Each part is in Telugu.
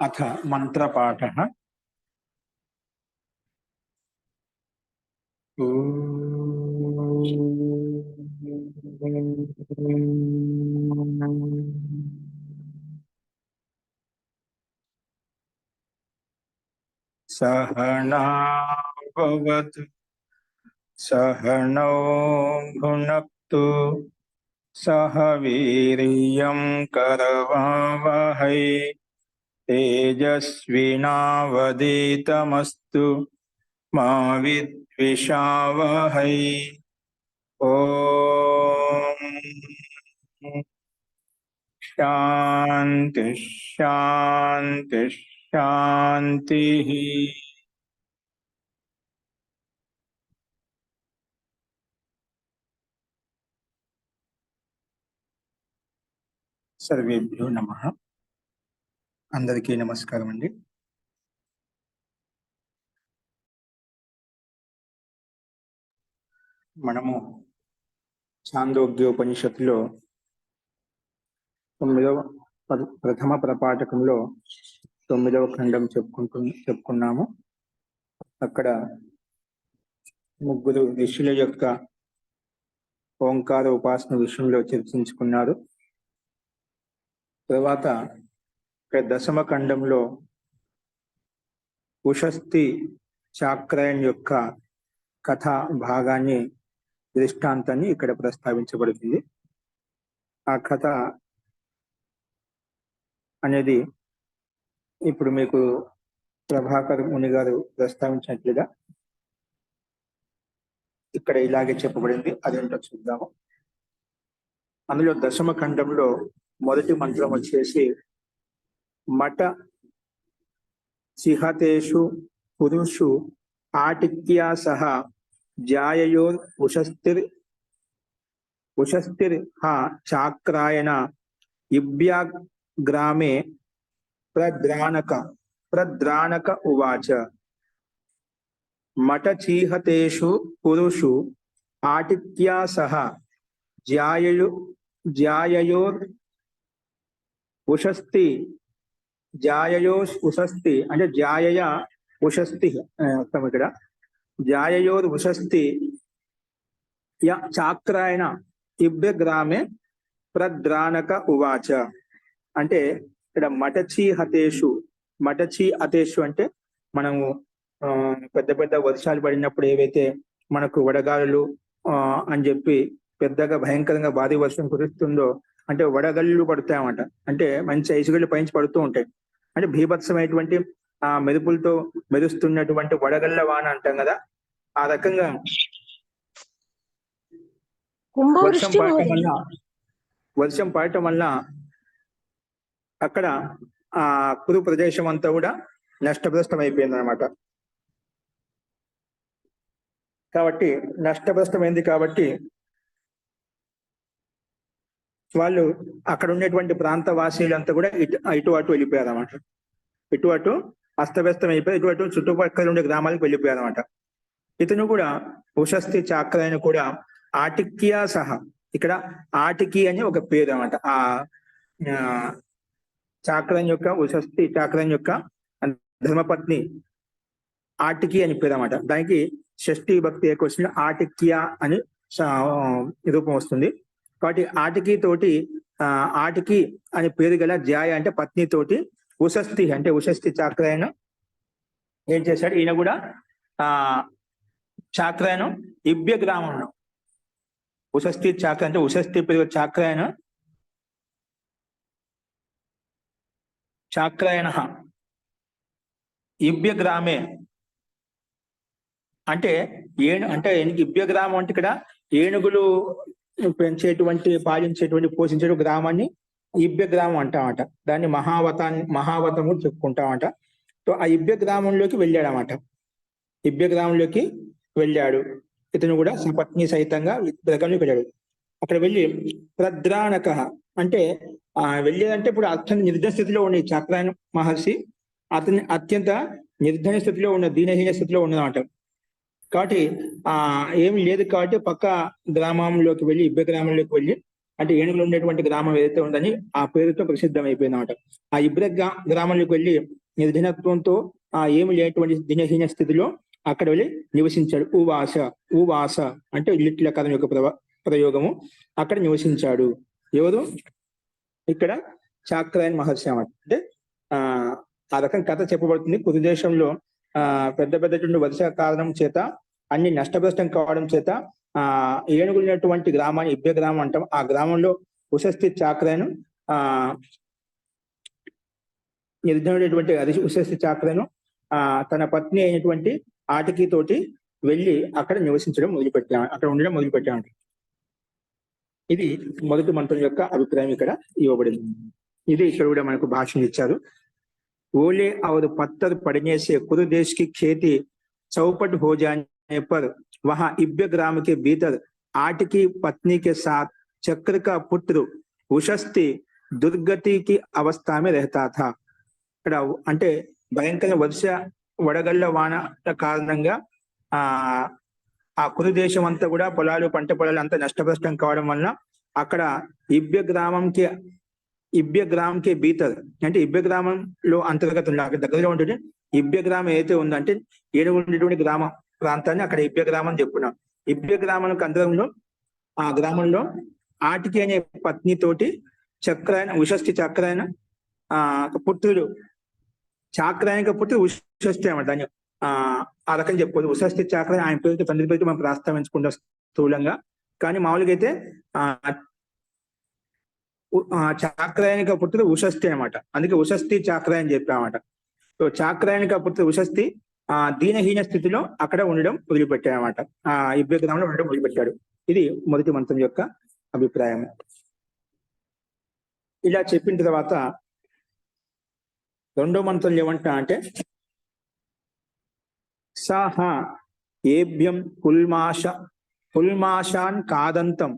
अथ मंत्रपाठः। सहना भवतु सहनौ भुनक्तु सह वीर्यं करवावहै तेजस्विनावधीतमस्तु मा विद्विषावहै। ओम शांति शांति शांति। सर्वेभ्यो नमः। अंदरिकी नमस्कारम अंडी। మనము ఛాందోగ్యోపనిషత్తులో ప్రథమ ప్రపాఠకంలో 9వ ఖండం చెప్పుకున్నాము. అక్కడ ముగ్గురు ఋషుల యొక్క ఓంకార ఉపాసన విషయంలో చర్చించుకున్నారు. తర్వాత దశమ ఖండంలో ఉషస్థి చాక్రయన్ యొక్క కథా భాగాన్ని దృష్టాంతాన్ని ఇక్కడ ప్రస్తావించబడుతుంది. ఆ కథ అనేది ఇప్పుడు మీకు ప్రభాకర్ ముని గారు ప్రస్తావించినట్లుగా ఇక్కడ ఇలాగే చెప్పబడింది. అదేంటో చూద్దాము. అందులో దశమ ఖండంలో మొదటి మంత్రం వచ్చేసి మఠ చిహతేషు పురుషు ఆటిక్యా సహ జాయయోర్ ఉషస్థిర్ హా చాక్రాయణ ఇభ్యాగ్రామే ప్రద్రాణక ఉవాచ మఠచీహతేషు పురుషు ఆటిక్యా సహ జాయయోర్ ఉషస్థి అంటే జాయయ ఉషస్థి అర్థం ఇక్కడ. జాయయోర్ ఉషస్థి చాక్రాయణ ఇభ్యగ్రామే ప్రద్రాణక ఉవాచ అంటే ఇక్కడ మఠచి హతేషు అంటే మనము పెద్ద పెద్ద వర్షాలు పడినప్పుడు ఏవైతే మనకు వడగాలులు అని చెప్పి పెద్దగా భయంకరంగా భారీ వర్షం కురుస్తుందో అంటే వడగళ్ళు పడతాయన్నమాట. అంటే మంచి ఐసుగళ్ళు పైంచి పడుతూ ఉంటాయి. అంటే భీభత్సమైనటువంటి ఆ మెరుపులతో మెరుస్తున్నటువంటి వడగళ్ళ వాన అంటాం కదా. ఆ రకంగా వర్షం పడటం వల్ల అక్కడ ఆ కురు ప్రదేశం అంతా కూడా నష్టభ్రష్టం అయిపోయింది అనమాట. కాబట్టి నష్టభ్రష్టమైంది కాబట్టి వాళ్ళు అక్కడ ఉండేటువంటి ప్రాంత వాసీలంతా కూడా ఇటు అటు వెళ్ళిపోయారు అనమాట. ఇటు అటు అస్తవ్యస్తం అయిపోయి ఇటు అటు చుట్టుపక్కల ఉండే గ్రామాలకు వెళ్ళిపోయారు అనమాట. ఇతను కూడా ఉషస్థి చాక్రాయన కూడా ఆటిక్యా సహా, ఇక్కడ ఆటికి అని ఒక పేరు అనమాట. ఆ చాక్రన్ యొక్క ఉషస్థి చాక్రన్ యొక్క ధర్మపత్ని ఆటికి అని పేరు అనమాట. దానికి షష్ఠీ భక్తి ఏకొచ్చిన ఆటిక్య అని రూపం వస్తుంది. కాబట్టి ఆటికి తోటి ఆటికి అని పేరు గల జాయ అంటే పత్ని తోటి ఉషస్థి అంటే ఉషస్థి చాక్రాయన ఏం చేశాడు, ఈయన కూడా చాక్రాయను ఇభ్య గ్రామంలో ఉషస్థి చాక్ర అంటే ఉషస్థి పేరు చాక్రాయన ఇభ్య గ్రామే అంటే ఇభ్య గ్రామం అంటే ఇక్కడ ఏనుగులు పెంచేటువంటి పాలించేటువంటి పోషించే గ్రామాన్ని ఇభ్య గ్రామం అంటామట. దాన్ని మహావతము చెప్పుకుంటామట. సో ఆ ఇభ్య గ్రామంలోకి వెళ్ళాడనమాట. ఇభ్య గ్రామంలోకి వెళ్ళాడు. ఇతను కూడా సపత్ని సహితంగా గ్రామంలోకి వెళ్ళాడు. అక్కడ వెళ్ళి ప్రద్రాణక అంటే వెళ్ళేదంటే ఇప్పుడు అత్యంత నిర్ధన స్థితిలో ఉన్న చాక్రాయన మహర్షి అతని అత్యంత నిర్ధన స్థితిలో ఉన్న దీనహీన స్థితిలో ఉన్నదన్నమాట. కాబట్టి ఏమి లేదు కాబట్టి పక్క గ్రామంలోకి వెళ్ళి ఇబ్బ గ్రామంలోకి వెళ్ళి అంటే ఏనుగులు ఉండేటువంటి గ్రామం ఏదైతే ఉందని ఆ పేరుతో ప్రసిద్ధం అయిపోయిందన్నమాట. ఆ ఇబ్ర గ్రామంలోకి వెళ్ళి నిర్ధనత్వంతో ఏమి లేనటువంటి దినహీన స్థితిలో అక్కడ వెళ్ళి నివసించాడు. ఉవాస అంటే లిట్ల కథం యొక్క ప్రయోగము. అక్కడ నివసించాడు. ఎవరు ఇక్కడ? చాక్రాయన్ మహర్షి అన్నమాట. అంటే ఆ రకం కథ చెప్పబడుతుంది. కురుదేశంలో పెద్ద పెద్ద వర్ష కారణం చేత అన్ని నష్టభ్రష్టం కావడం చేత ఏనుగులున్నటువంటి గ్రామాన్ని ఇబ్బె గ్రామం అంటాం. ఆ గ్రామంలో ఉషస్థి చాక్రాయను నిర్ధనుడైనటువంటి ఉషస్థి చాక్రాయను తన పత్ని అయినటువంటి ఆటకి తోటి వెళ్ళి అక్కడ నివసించడం మొదలుపెట్టాడు, అక్కడ ఉండడం మొదలుపెట్టాడు. ఇది మొదటి మంత్రం యొక్క అభిప్రాయం ఇక్కడ ఇవ్వబడింది. ఇది ఇక్కడ కూడా మనకు భాషను ఇచ్చారు. ओले और पत्थर पड़ने से कुरु देश की खेती चौपट हो जाने पर वहां इब्य ग्राम के भीतर आट की पत्नी के साथ चक्र का पुत्र उशस्ति दुर्गति की अवस्था में रहता था. ఇక్కడ అంటే భయంకర వర్ష వడగళ్ల వాన కారణంగా ఆ కురు దేశం అంతా కూడా పొలాలు పంట పొలాలు అంతా నష్టభ్రష్టం కావడం వలన అక్కడ ఇబ్బె గ్రామం కే భీతర్ అంటే ఇబ్బె గ్రామంలో అంతర్గత అక్కడ దగ్గరలో ఉంటుంది. ఇబ్బె గ్రామం ఏదైతే ఉందంటే ఏనుగు ఉండేటువంటి గ్రామ ప్రాంతాన్ని అక్కడ ఇబ్బె గ్రామం చెప్పుకున్నాం. ఇబ్బె గ్రామానికి అంతరంలో ఆ గ్రామంలో ఆటికి అనే పత్ని తోటి చక్రాయన ఉషస్థి చాక్రాయన పుత్రుడు చాక్రాయనిక పుత్రుడు ఉషస్థి అన్నమాట. దాన్ని ఆ రకం చెప్పుకోదు. ఉషస్థి చాక్రాయన ఆయన పేరుతో తండ్రి పేరుతో మనం ప్రస్తావించుకుంటాం స్థూలంగా. కానీ మామూలుగా అయితే చాక్రాయనిక పుత్రుడు ఉషస్థి అనమాట. అందుకే ఉషస్థి చాక్రాయని చెప్పామన్నమాట. సో చాక్రాయనిక పుత్రుడు ఉషస్థి దీనహీన స్థితిలో అక్కడ ఉండడం మొదలుపెట్టాడనమాట. ఇబ్బె గ్రామంలో ఉండడం మొదలుపెట్టాడు. ఇది మొదటి మంత్రం యొక్క అభిప్రాయం. ఇలా చెప్పిన తర్వాత రెండో మంత్రం ఏమంటా అంటే సహ ఏభ్యం కుల్మాషాన్ కాదంతం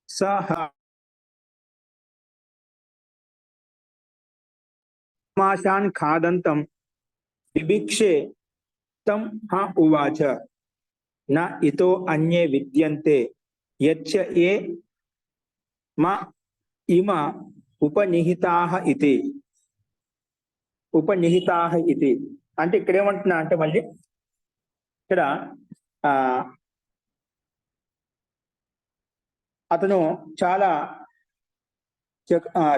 సహ మాషాన్ ఖాదంతం విభిక్షే తం ఉవాచ న ఇతో అన్యే విద్యంతే యచ్చ ఏ మా ఇమ ఉపనిహితాః ఇతి. అంటే ఇక్కడ ఏమంటున్నా అంటే మళ్ళీ ఇక్కడ అతను చాలా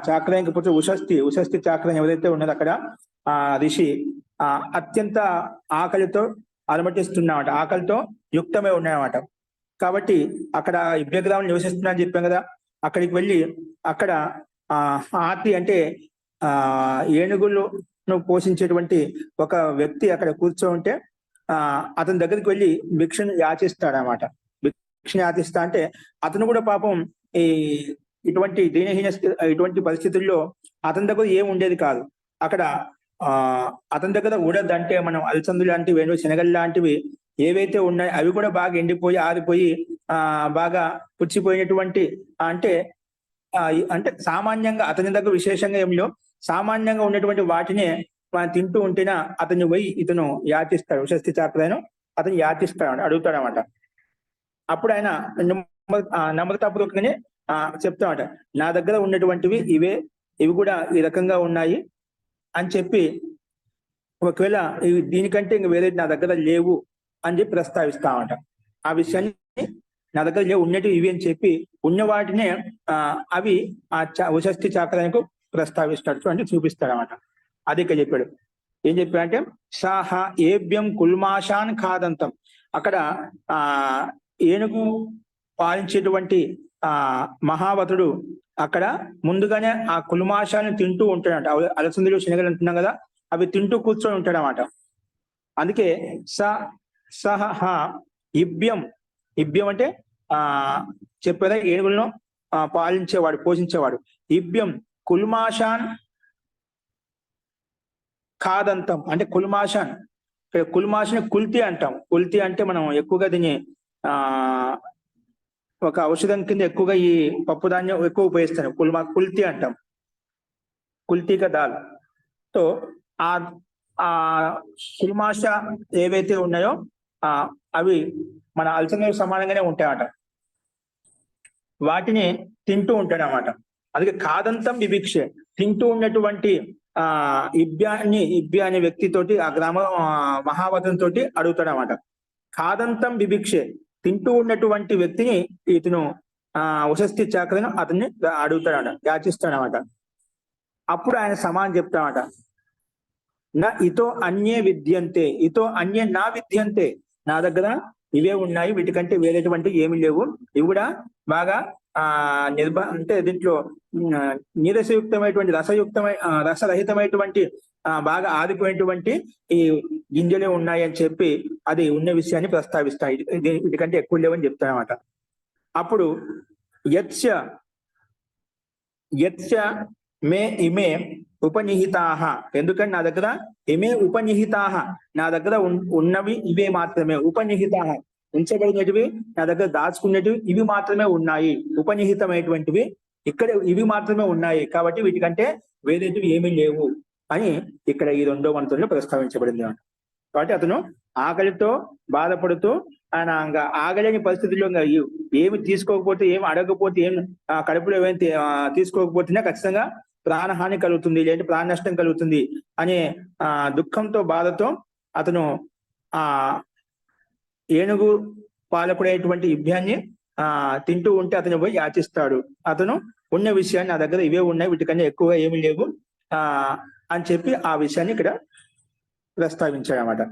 చాక్రాయనికి పుత్రుడు ఉషస్థి చాక్రాయం ఎవరైతే ఉన్నారో అక్కడ ఋషి అత్యంత ఆకలితో అలమటిస్తున్నామట, ఆకలితో యుక్తమై ఉన్నాయన్నమాట. కాబట్టి అక్కడ ఇబ్బె గ్రామం నివసిస్తున్నా అని చెప్పాం కదా. అక్కడికి వెళ్ళి అక్కడ ఆతి అంటే ఏనుగులను పోషించేటువంటి ఒక వ్యక్తి అక్కడ కూర్చోంటే అతని దగ్గరికి వెళ్ళి భిక్షను యాచిస్తాడనమాట. భిక్షను యాచిస్తా అంటే అతను కూడా పాపం ఇటువంటి ఇటువంటి పరిస్థితుల్లో అతని దగ్గర ఏం ఉండేది కాదు. అక్కడ అతని దగ్గర ఊడదంటే మనం అలసందు లాంటివి శనగలు లాంటివి ఏవైతే ఉన్నాయో అవి కూడా బాగా ఎండిపోయి ఆరిపోయి బాగా పుచ్చిపోయినటువంటి అంటే సామాన్యంగా అతని దగ్గర విశేషంగా ఏమిలో సామాన్యంగా ఉన్నటువంటి వాటినే తింటూ ఉంటేనా అతన్ని పోయి ఇతను యాచిస్తాడు. ఉషస్థి చాక్రాయను అతను యాచిస్తాడు, అడుగుతాడనమాట. అప్పుడు ఆయన నమ్రతాపూర్వకంగానే చెప్తామట, నా దగ్గర ఉన్నటువంటివి ఇవి కూడా ఈ రకంగా ఉన్నాయి అని చెప్పి, ఒకవేళ దీనికంటే ఇంక వేరే నా దగ్గర లేవు అని చెప్పి ప్రస్తావిస్తామట. ఆ విషయాన్ని నా దగ్గర లేవు, ఉన్నట్టు ఇవి అని చెప్పి ఉన్న వాటినే అవి ఉషస్థి చాక్రాయనకు ప్రస్తావిస్తాడు అంటే చూపిస్తాడనమాట. అది ఇక్కడ చెప్పాడు. ఏం చెప్పాడంటే సాహ ఏభ్యం కుల్మాషాన్ ఖాదంతం. అక్కడ ఏనుగు పాలించేటువంటి మహావతుడు అక్కడ ముందుగానే ఆ కుల్మాషాన్ని తింటూ ఉంటాడంట. అలసందులు శనగలు అంటున్నాం కదా, అవి తింటూ కూర్చొని ఉంటాడనమాట. అందుకే సహ ఇభ్యం అంటే చెప్పేదా ఏనుగులను పాలించేవాడు, పోషించేవాడు. ఇభ్యం కుల్మాషాన్ ఖాదంతం అంటే కుల్మాషాన్, ఇక్కడ కుల్మాషాన్ కుల్తి అంటాం. కుల్తి అంటే మనం ఎక్కువగా దీన్ని ఒక ఔషధం కింద ఎక్కువగా ఈ పప్పు ధాన్యం ఎక్కువ ఉపయోగిస్తాం. కుల్తి అంటాం, కుల్తీక దాల్. సో ఆ కుల్మాష ఏవైతే ఉన్నాయో అవి మన అలసందలకు సమానంగానే ఉంటాయట. వాటిని తింటూ ఉంటాడు అన్నమాట. అందుకే కాదంతం విభిక్షే, తింటూ ఉన్నటువంటి ఇబ్బి అనే వ్యక్తితోటి ఆ గ్రామ మహావతం తోటి అడుగుతాడు అన్నమాట. కాదంతం విభిక్షే, తింటూ ఉన్నటువంటి వ్యక్తిని ఇతను ఉషస్థి చాక్రను అతన్ని అడుగుతాడట, యాచిస్తాడనమాట. అప్పుడు ఆయన సమానం చెప్తాడట, నా ఇతో అన్యే విద్యంతే, ఇతో అన్యే నా విద్యంతే, నా దగ్గర ఇవే ఉన్నాయి, వీటికంటే వేరేటువంటి ఏమి లేవు. ఇవి కూడా బాగా అంటే దీంట్లో నీరసయుక్తమైనటువంటి రసరహితమైనటువంటి బాగా ఆదిపోయినటువంటి ఈ గింజలే ఉన్నాయి అని చెప్పి అది ఉన్న విషయాన్ని ప్రస్తావిస్తాయి. వీటికంటే ఎక్కువ లేవని చెప్తానమాట. అప్పుడు యత్స మే ఇమే ఉపనిహితాహ, ఎందుకంటే నా దగ్గర ఇమే ఉపనిహితాహ, నా దగ్గర ఉన్నవి ఇవే మాత్రమే. ఉపనిహితాహ ఉంచబడినటివి, నా దగ్గర దాచుకునేటివి ఇవి మాత్రమే ఉన్నాయి. ఉపనిహితమైనటువంటివి ఇక్కడ ఇవి మాత్రమే ఉన్నాయి, కాబట్టి వీటికంటే వేరేటివి ఏమీ లేవు అని ఇక్కడ ఈ 2వ మంత్రంలో ప్రస్తావించబడింది. కాబట్టి అతను ఆకలితో బాధపడుతూ ఆయన ఇంకా ఆగలేని పరిస్థితుల్లో ఏమి తీసుకోకపోతే, ఏమి అడగకపోతే, ఏం కడుపులో ఏమైనా తీసుకోకపోతేనే ఖచ్చితంగా ప్రాణహాని కలుగుతుంది, లేదంటే ప్రాణ నష్టం కలుగుతుంది అనే దుఃఖంతో బాధతో అతను ఏనుగు పాలకుడైనటువంటి ఇభ్యాన్ని తింటూ ఉంటే అతను పోయి యాచిస్తాడు. అతను ఉన్న విషయాన్ని, నా దగ్గర ఇవే ఉన్నాయి, వీటికన్నా ఎక్కువగా ఏమి లేవు అని చెప్పి ఆ విషయాన్ని ఇక్కడ ప్రస్తావించాడు అన్నమాట.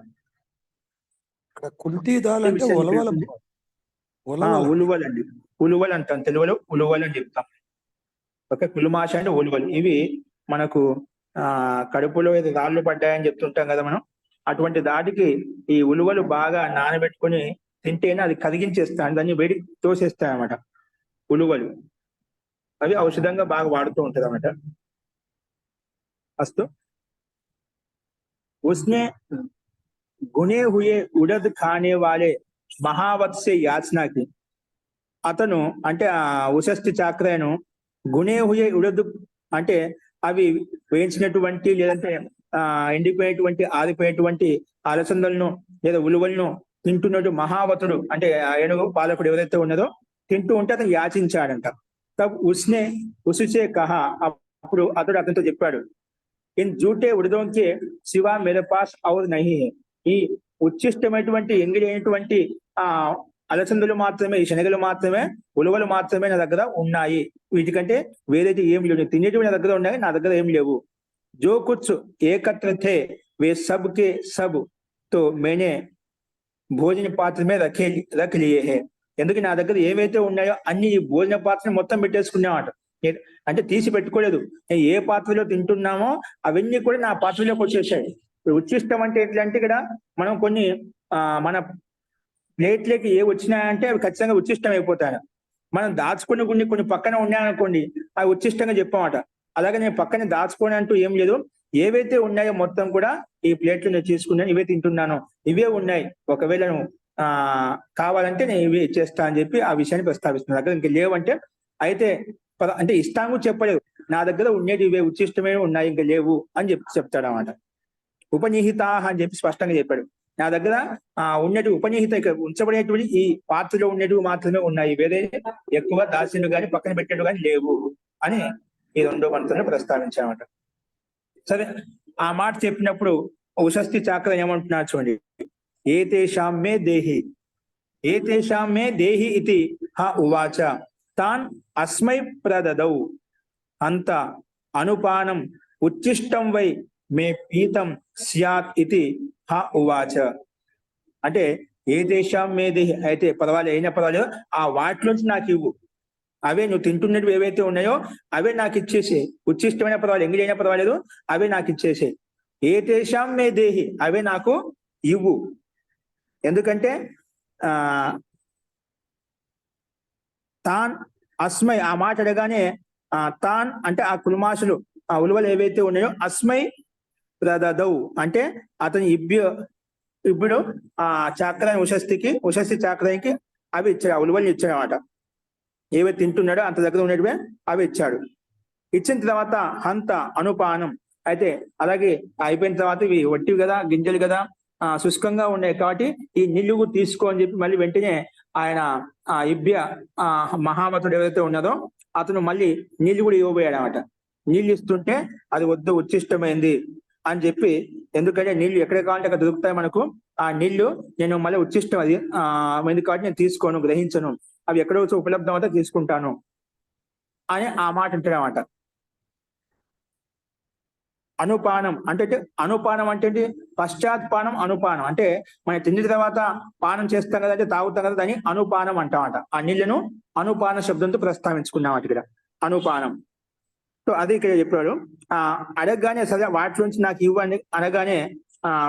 ఉలువలండి, ఉలువలు అంటాం తెలుగులో, ఉలువలు అని చెప్తాం. ఒక కులుమాష అంటే ఉలువలు. ఇవి మనకు కడుపులో ఏదో రాళ్ళు పడ్డాయని చెప్తుంటాం కదా మనం, అటువంటి దాటికి ఈ ఉలువలు బాగా నానబెట్టుకుని తింటేనే అది కరిగించేస్తాను, దాన్ని వేడి తోసేస్తాయి అన్నమాట ఉలువలు. అవి ఔషధంగా బాగా వాడుతూ ఉంటది అన్నమాట. అస్తు उसने गुने हुए उड़द खाने वाले महावत से याचना की, అతను అంటే ఉషస్థి చాక్రను గునే హుయే ఉడదు అంటే అవి వేయించినటువంటి లేదంటే ఎండిపోయినటువంటి ఆరిపోయినటువంటి అలసందలను లేదా ఉలువలను తింటున్నట్టు మహావతుడు అంటే ఏనుగు పాలకుడు ఎవరైతే ఉన్నదో తింటూ ఉంటే అతను యాచించాడంట. తబ్ ఉస్నే ఉసుచే కహా, అప్పుడు అతడు అతనితో చెప్పాడు, ఇన్ జూటే ఉడదోంకే శివ మేరే పాస్ ఔర్ నహీ హై, ఈ ఉచ్చిష్టమైనటువంటి ఎంగిలైనటువంటి అలసందులు మాత్రమే, ఈ శనగలు మాత్రమే, ఉలువలు మాత్రమే నా దగ్గర ఉన్నాయి, వీటికంటే వేరేది ఏం లేవు. తినేటివి నా దగ్గర ఉన్నాయి, నా దగ్గర ఏం లేవు. జో కుచ్ ఏకత్ర థే వే సబ్ కే సబ్ తో మేనే భోజన పాత్రమే రఖ్ లియే హై, ఎందుకు నా దగ్గర ఏవైతే ఉన్నాయో అన్ని ఈ భోజన పాత్రని మొత్తం పెట్టేసుకున్నామాట. అంటే తీసి పెట్టుకోలేదు, ఏ పాత్రలో తింటున్నామో అవన్నీ కూడా నా పాత్రలోకి వచ్చేసాయి. ఉచ్చిష్టం అంటే ఎట్లంటే ఇక్కడ మనం కొన్ని మన ప్లేట్లకి ఏ వచ్చినాయంటే అవి ఖచ్చితంగా ఉచ్చిష్టం అయిపోతాయి. మనం దాచుకుని కొన్ని పక్కన ఉన్నాయనుకోండి, అవి ఉచ్చిష్టంగా చెప్పమాట. అలాగే నేను పక్కన దాచుకొని అంటూ ఏం లేదు, ఏవైతే ఉన్నాయో మొత్తం కూడా ఈ ప్లేట్లు నేను తీసుకున్నాను, ఇవే తింటున్నాను, ఇవే ఉన్నాయి, ఒకవేళ నువ్వు కావాలంటే నేను ఇవి ఇచ్చేస్తా అని చెప్పి ఆ విషయాన్ని ప్రస్తావిస్తున్నాను. దగ్గర ఇంక లేవంటే అయితే అంటే ఇస్తాము చెప్పలేదు, నా దగ్గర ఉండేది ఇవే ఉచ్చిష్టమే ఉన్నాయి, ఇంకా లేవు అని చెప్తాడు అన్నమాట. ఉపనిహిత అని చెప్పి స్పష్టంగా చెప్పాడు, నా దగ్గర ఉన్నటి ఉపనిహిత ఉంచబడేటువంటి ఈ పాత్రలో ఉండేటివి మాత్రమే ఉన్నాయి, వేరే ఎక్కువ దాచినవి కానీ పక్కన పెట్టేవి కానీ లేవు అని ఈ 2వ మంత్రంలో ప్రస్తావించామట. సరే, ఆ మాట చెప్పినప్పుడు ఉషస్థి చాక్ర ఏమంటున్నారు చూడండి, ఏతేషాం మే దేహి, ఏతేషాం మే దేహి ఇతి హ ఉవాచ తాన్ అస్మై ప్రదదౌ అంత అనుపానం ఉచ్చిష్టం వై మే పీతం స్యాత్ ఇతి హ ఉవాచ. అంటే ఏ దేశం మీది అయితే పర్వాలేదు, అయినా పర్వాలేదు, ఆ వాటిలోంచి నాకు ఇవ్వు, అవే నువ్వు తింటున్నవి ఏవైతే ఉన్నాయో అవే నాకు ఇచ్చేసే, ఉచ్చిష్టమైన పర్వాలేదు, ఎంగిలైనా పర్వాలేదు, అవే నాకు ఇచ్చేసే. ఏ దేశం మే దేహి, అవే నాకు ఇవ్వు. ఎందుకంటే తాన్ అస్మై, ఆ మాట అడగానే తాన్ అంటే ఆ కుల్మాసులు ఆ ఉలువలు ఏవైతే ఉన్నాయో అస్మై ప్రదదౌ అంటే అతని ఇప్పుడు చాక్రాన్ని ఉషస్థి చాక్రానికి అవి ఇచ్చాడు, ఆ ఉలువల్ని ఇచ్చాడు అనమాట. ఏవైతే తింటున్నాడో అంత దగ్గర ఉన్నటివే అవి ఇచ్చాడు. ఇచ్చిన తర్వాత హంత అనుపానం, అయితే అలాగే అయిపోయిన తర్వాత ఇవి వట్టివి కదా, గింజలు కదా, శుష్కంగా ఉన్నాయి, కాబట్టి ఈ నిలువు తీసుకో అని చెప్పి మళ్ళీ వెంటనే ఆయన ఇభ్య మహావతుడు ఏవైతే ఉన్నదో అతను మళ్ళీ నీళ్లు కూడా ఇవ్వబోయాడు అనమాట. నీళ్లు ఇస్తుంటే అది వద్దు, ఉచ్చిష్టమైంది అని చెప్పి, ఎందుకంటే నీళ్లు ఎక్కడ కావాలంటే అక్కడ దొరుకుతాయి మనకు, ఆ నీళ్లు నేను మళ్ళీ ఉచ్చిష్టం అది కాబట్టి నేను తీసుకోను, గ్రహించను, అవి ఎక్కడో ఉపలబ్ధం అవుతా తీసుకుంటాను అని ఆ మాట అంటాడు అనమాట. అనుపానం అంటే అనుపానం అంటే పశ్చాత్పానం, అనుపానం అంటే మన తిండి తర్వాత పానం చేస్తాం కదా, అంటే తాగుతాం కదా, దాన్ని అనుపానం అంటామట. ఆ నీళ్లను అనుపాన శబ్దంతో ప్రస్తావించుకున్నామట ఇక్కడ, అనుపానం. సో అది ఇక్కడ చెప్పాడు. అడగగానే సరే వాటిలోంచి నాకు ఇవ్వండి అనగానే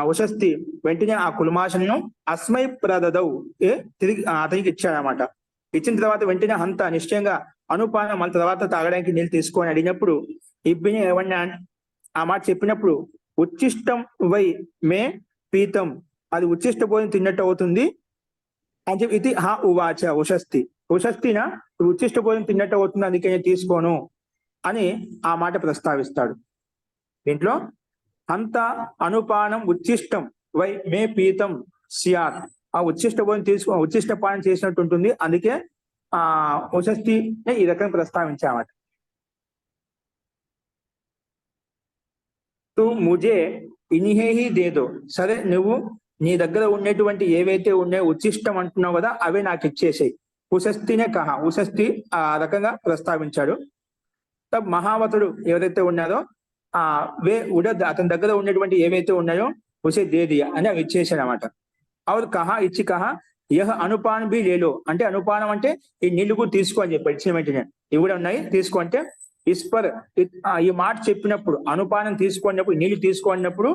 ఉషస్తి వెంటనే ఆ కుల్మాషను అస్మై ప్రదదవు తిరిగి అతనికి ఇచ్చాడనమాట. ఇచ్చిన తర్వాత వెంటనే అంత నిశ్చయంగా అనుపానం మన తర్వాత తాగడానికి నీళ్ళు తీసుకొని అడిగినప్పుడు ఇబ్బిని ఏమన్నా ఆ మాట చెప్పినప్పుడు ఉచ్చిష్టం వై మే పీతం, అది ఉచ్చిష్ట భోజనం తిన్నట్టు అవుతుంది అని చెప్పి ఇది హా ఉవాచ ఉషస్తి, ఉషస్తిన ఉచ్చిష్ట భోజనం తిన్నట్టు అవుతుంది అందుకే నేను తీసుకోను అని ఆ మాట ప్రస్తావిస్తాడు. దీంట్లో అంత అనుపానం ఉచ్చిష్టం వై మే పీతం సియాత్, ఆ ఉచ్చిష్ట భోజనం ఉచ్చిష్ట పానం చేసినట్టు ఉంటుంది, అందుకే ఉషస్తి ఈ రకంగా ప్రస్తావించామట. తు ముజే ఇనిహేహి దేదో, సరే నువ్వు నీ దగ్గర ఉండేటువంటి ఏవైతే ఉన్నాయో ఉచ్చిష్టం అంటున్నావు కదా, అవే నాకు ఇచ్చేసాయి. ఉషస్తినే కహ, ఉషస్తి ఆ రకంగా ప్రస్తావించాడు. మహావతుడు ఎవరైతే ఉన్నారో అతని దగ్గర ఉన్నటువంటి ఏవైతే ఉన్నాయో ఉసే దేదియ అని అవి ఇచ్చేసాడు అనమాట. అవి కహ ఇచ్చి కహ యహ అనుపాన్ బి లేలో, అంటే అనుపానం అంటే ఈ నీళ్లు కూడా తీసుకో అని చెప్పి ఇచ్చిన వెంటనే ఇవి కూడా ఉన్నాయి తీసుకో అంటే ఇస్పర్ ఈ మాట చెప్పినప్పుడు అనుపానం తీసుకున్నప్పుడు నీళ్లు తీసుకున్నప్పుడు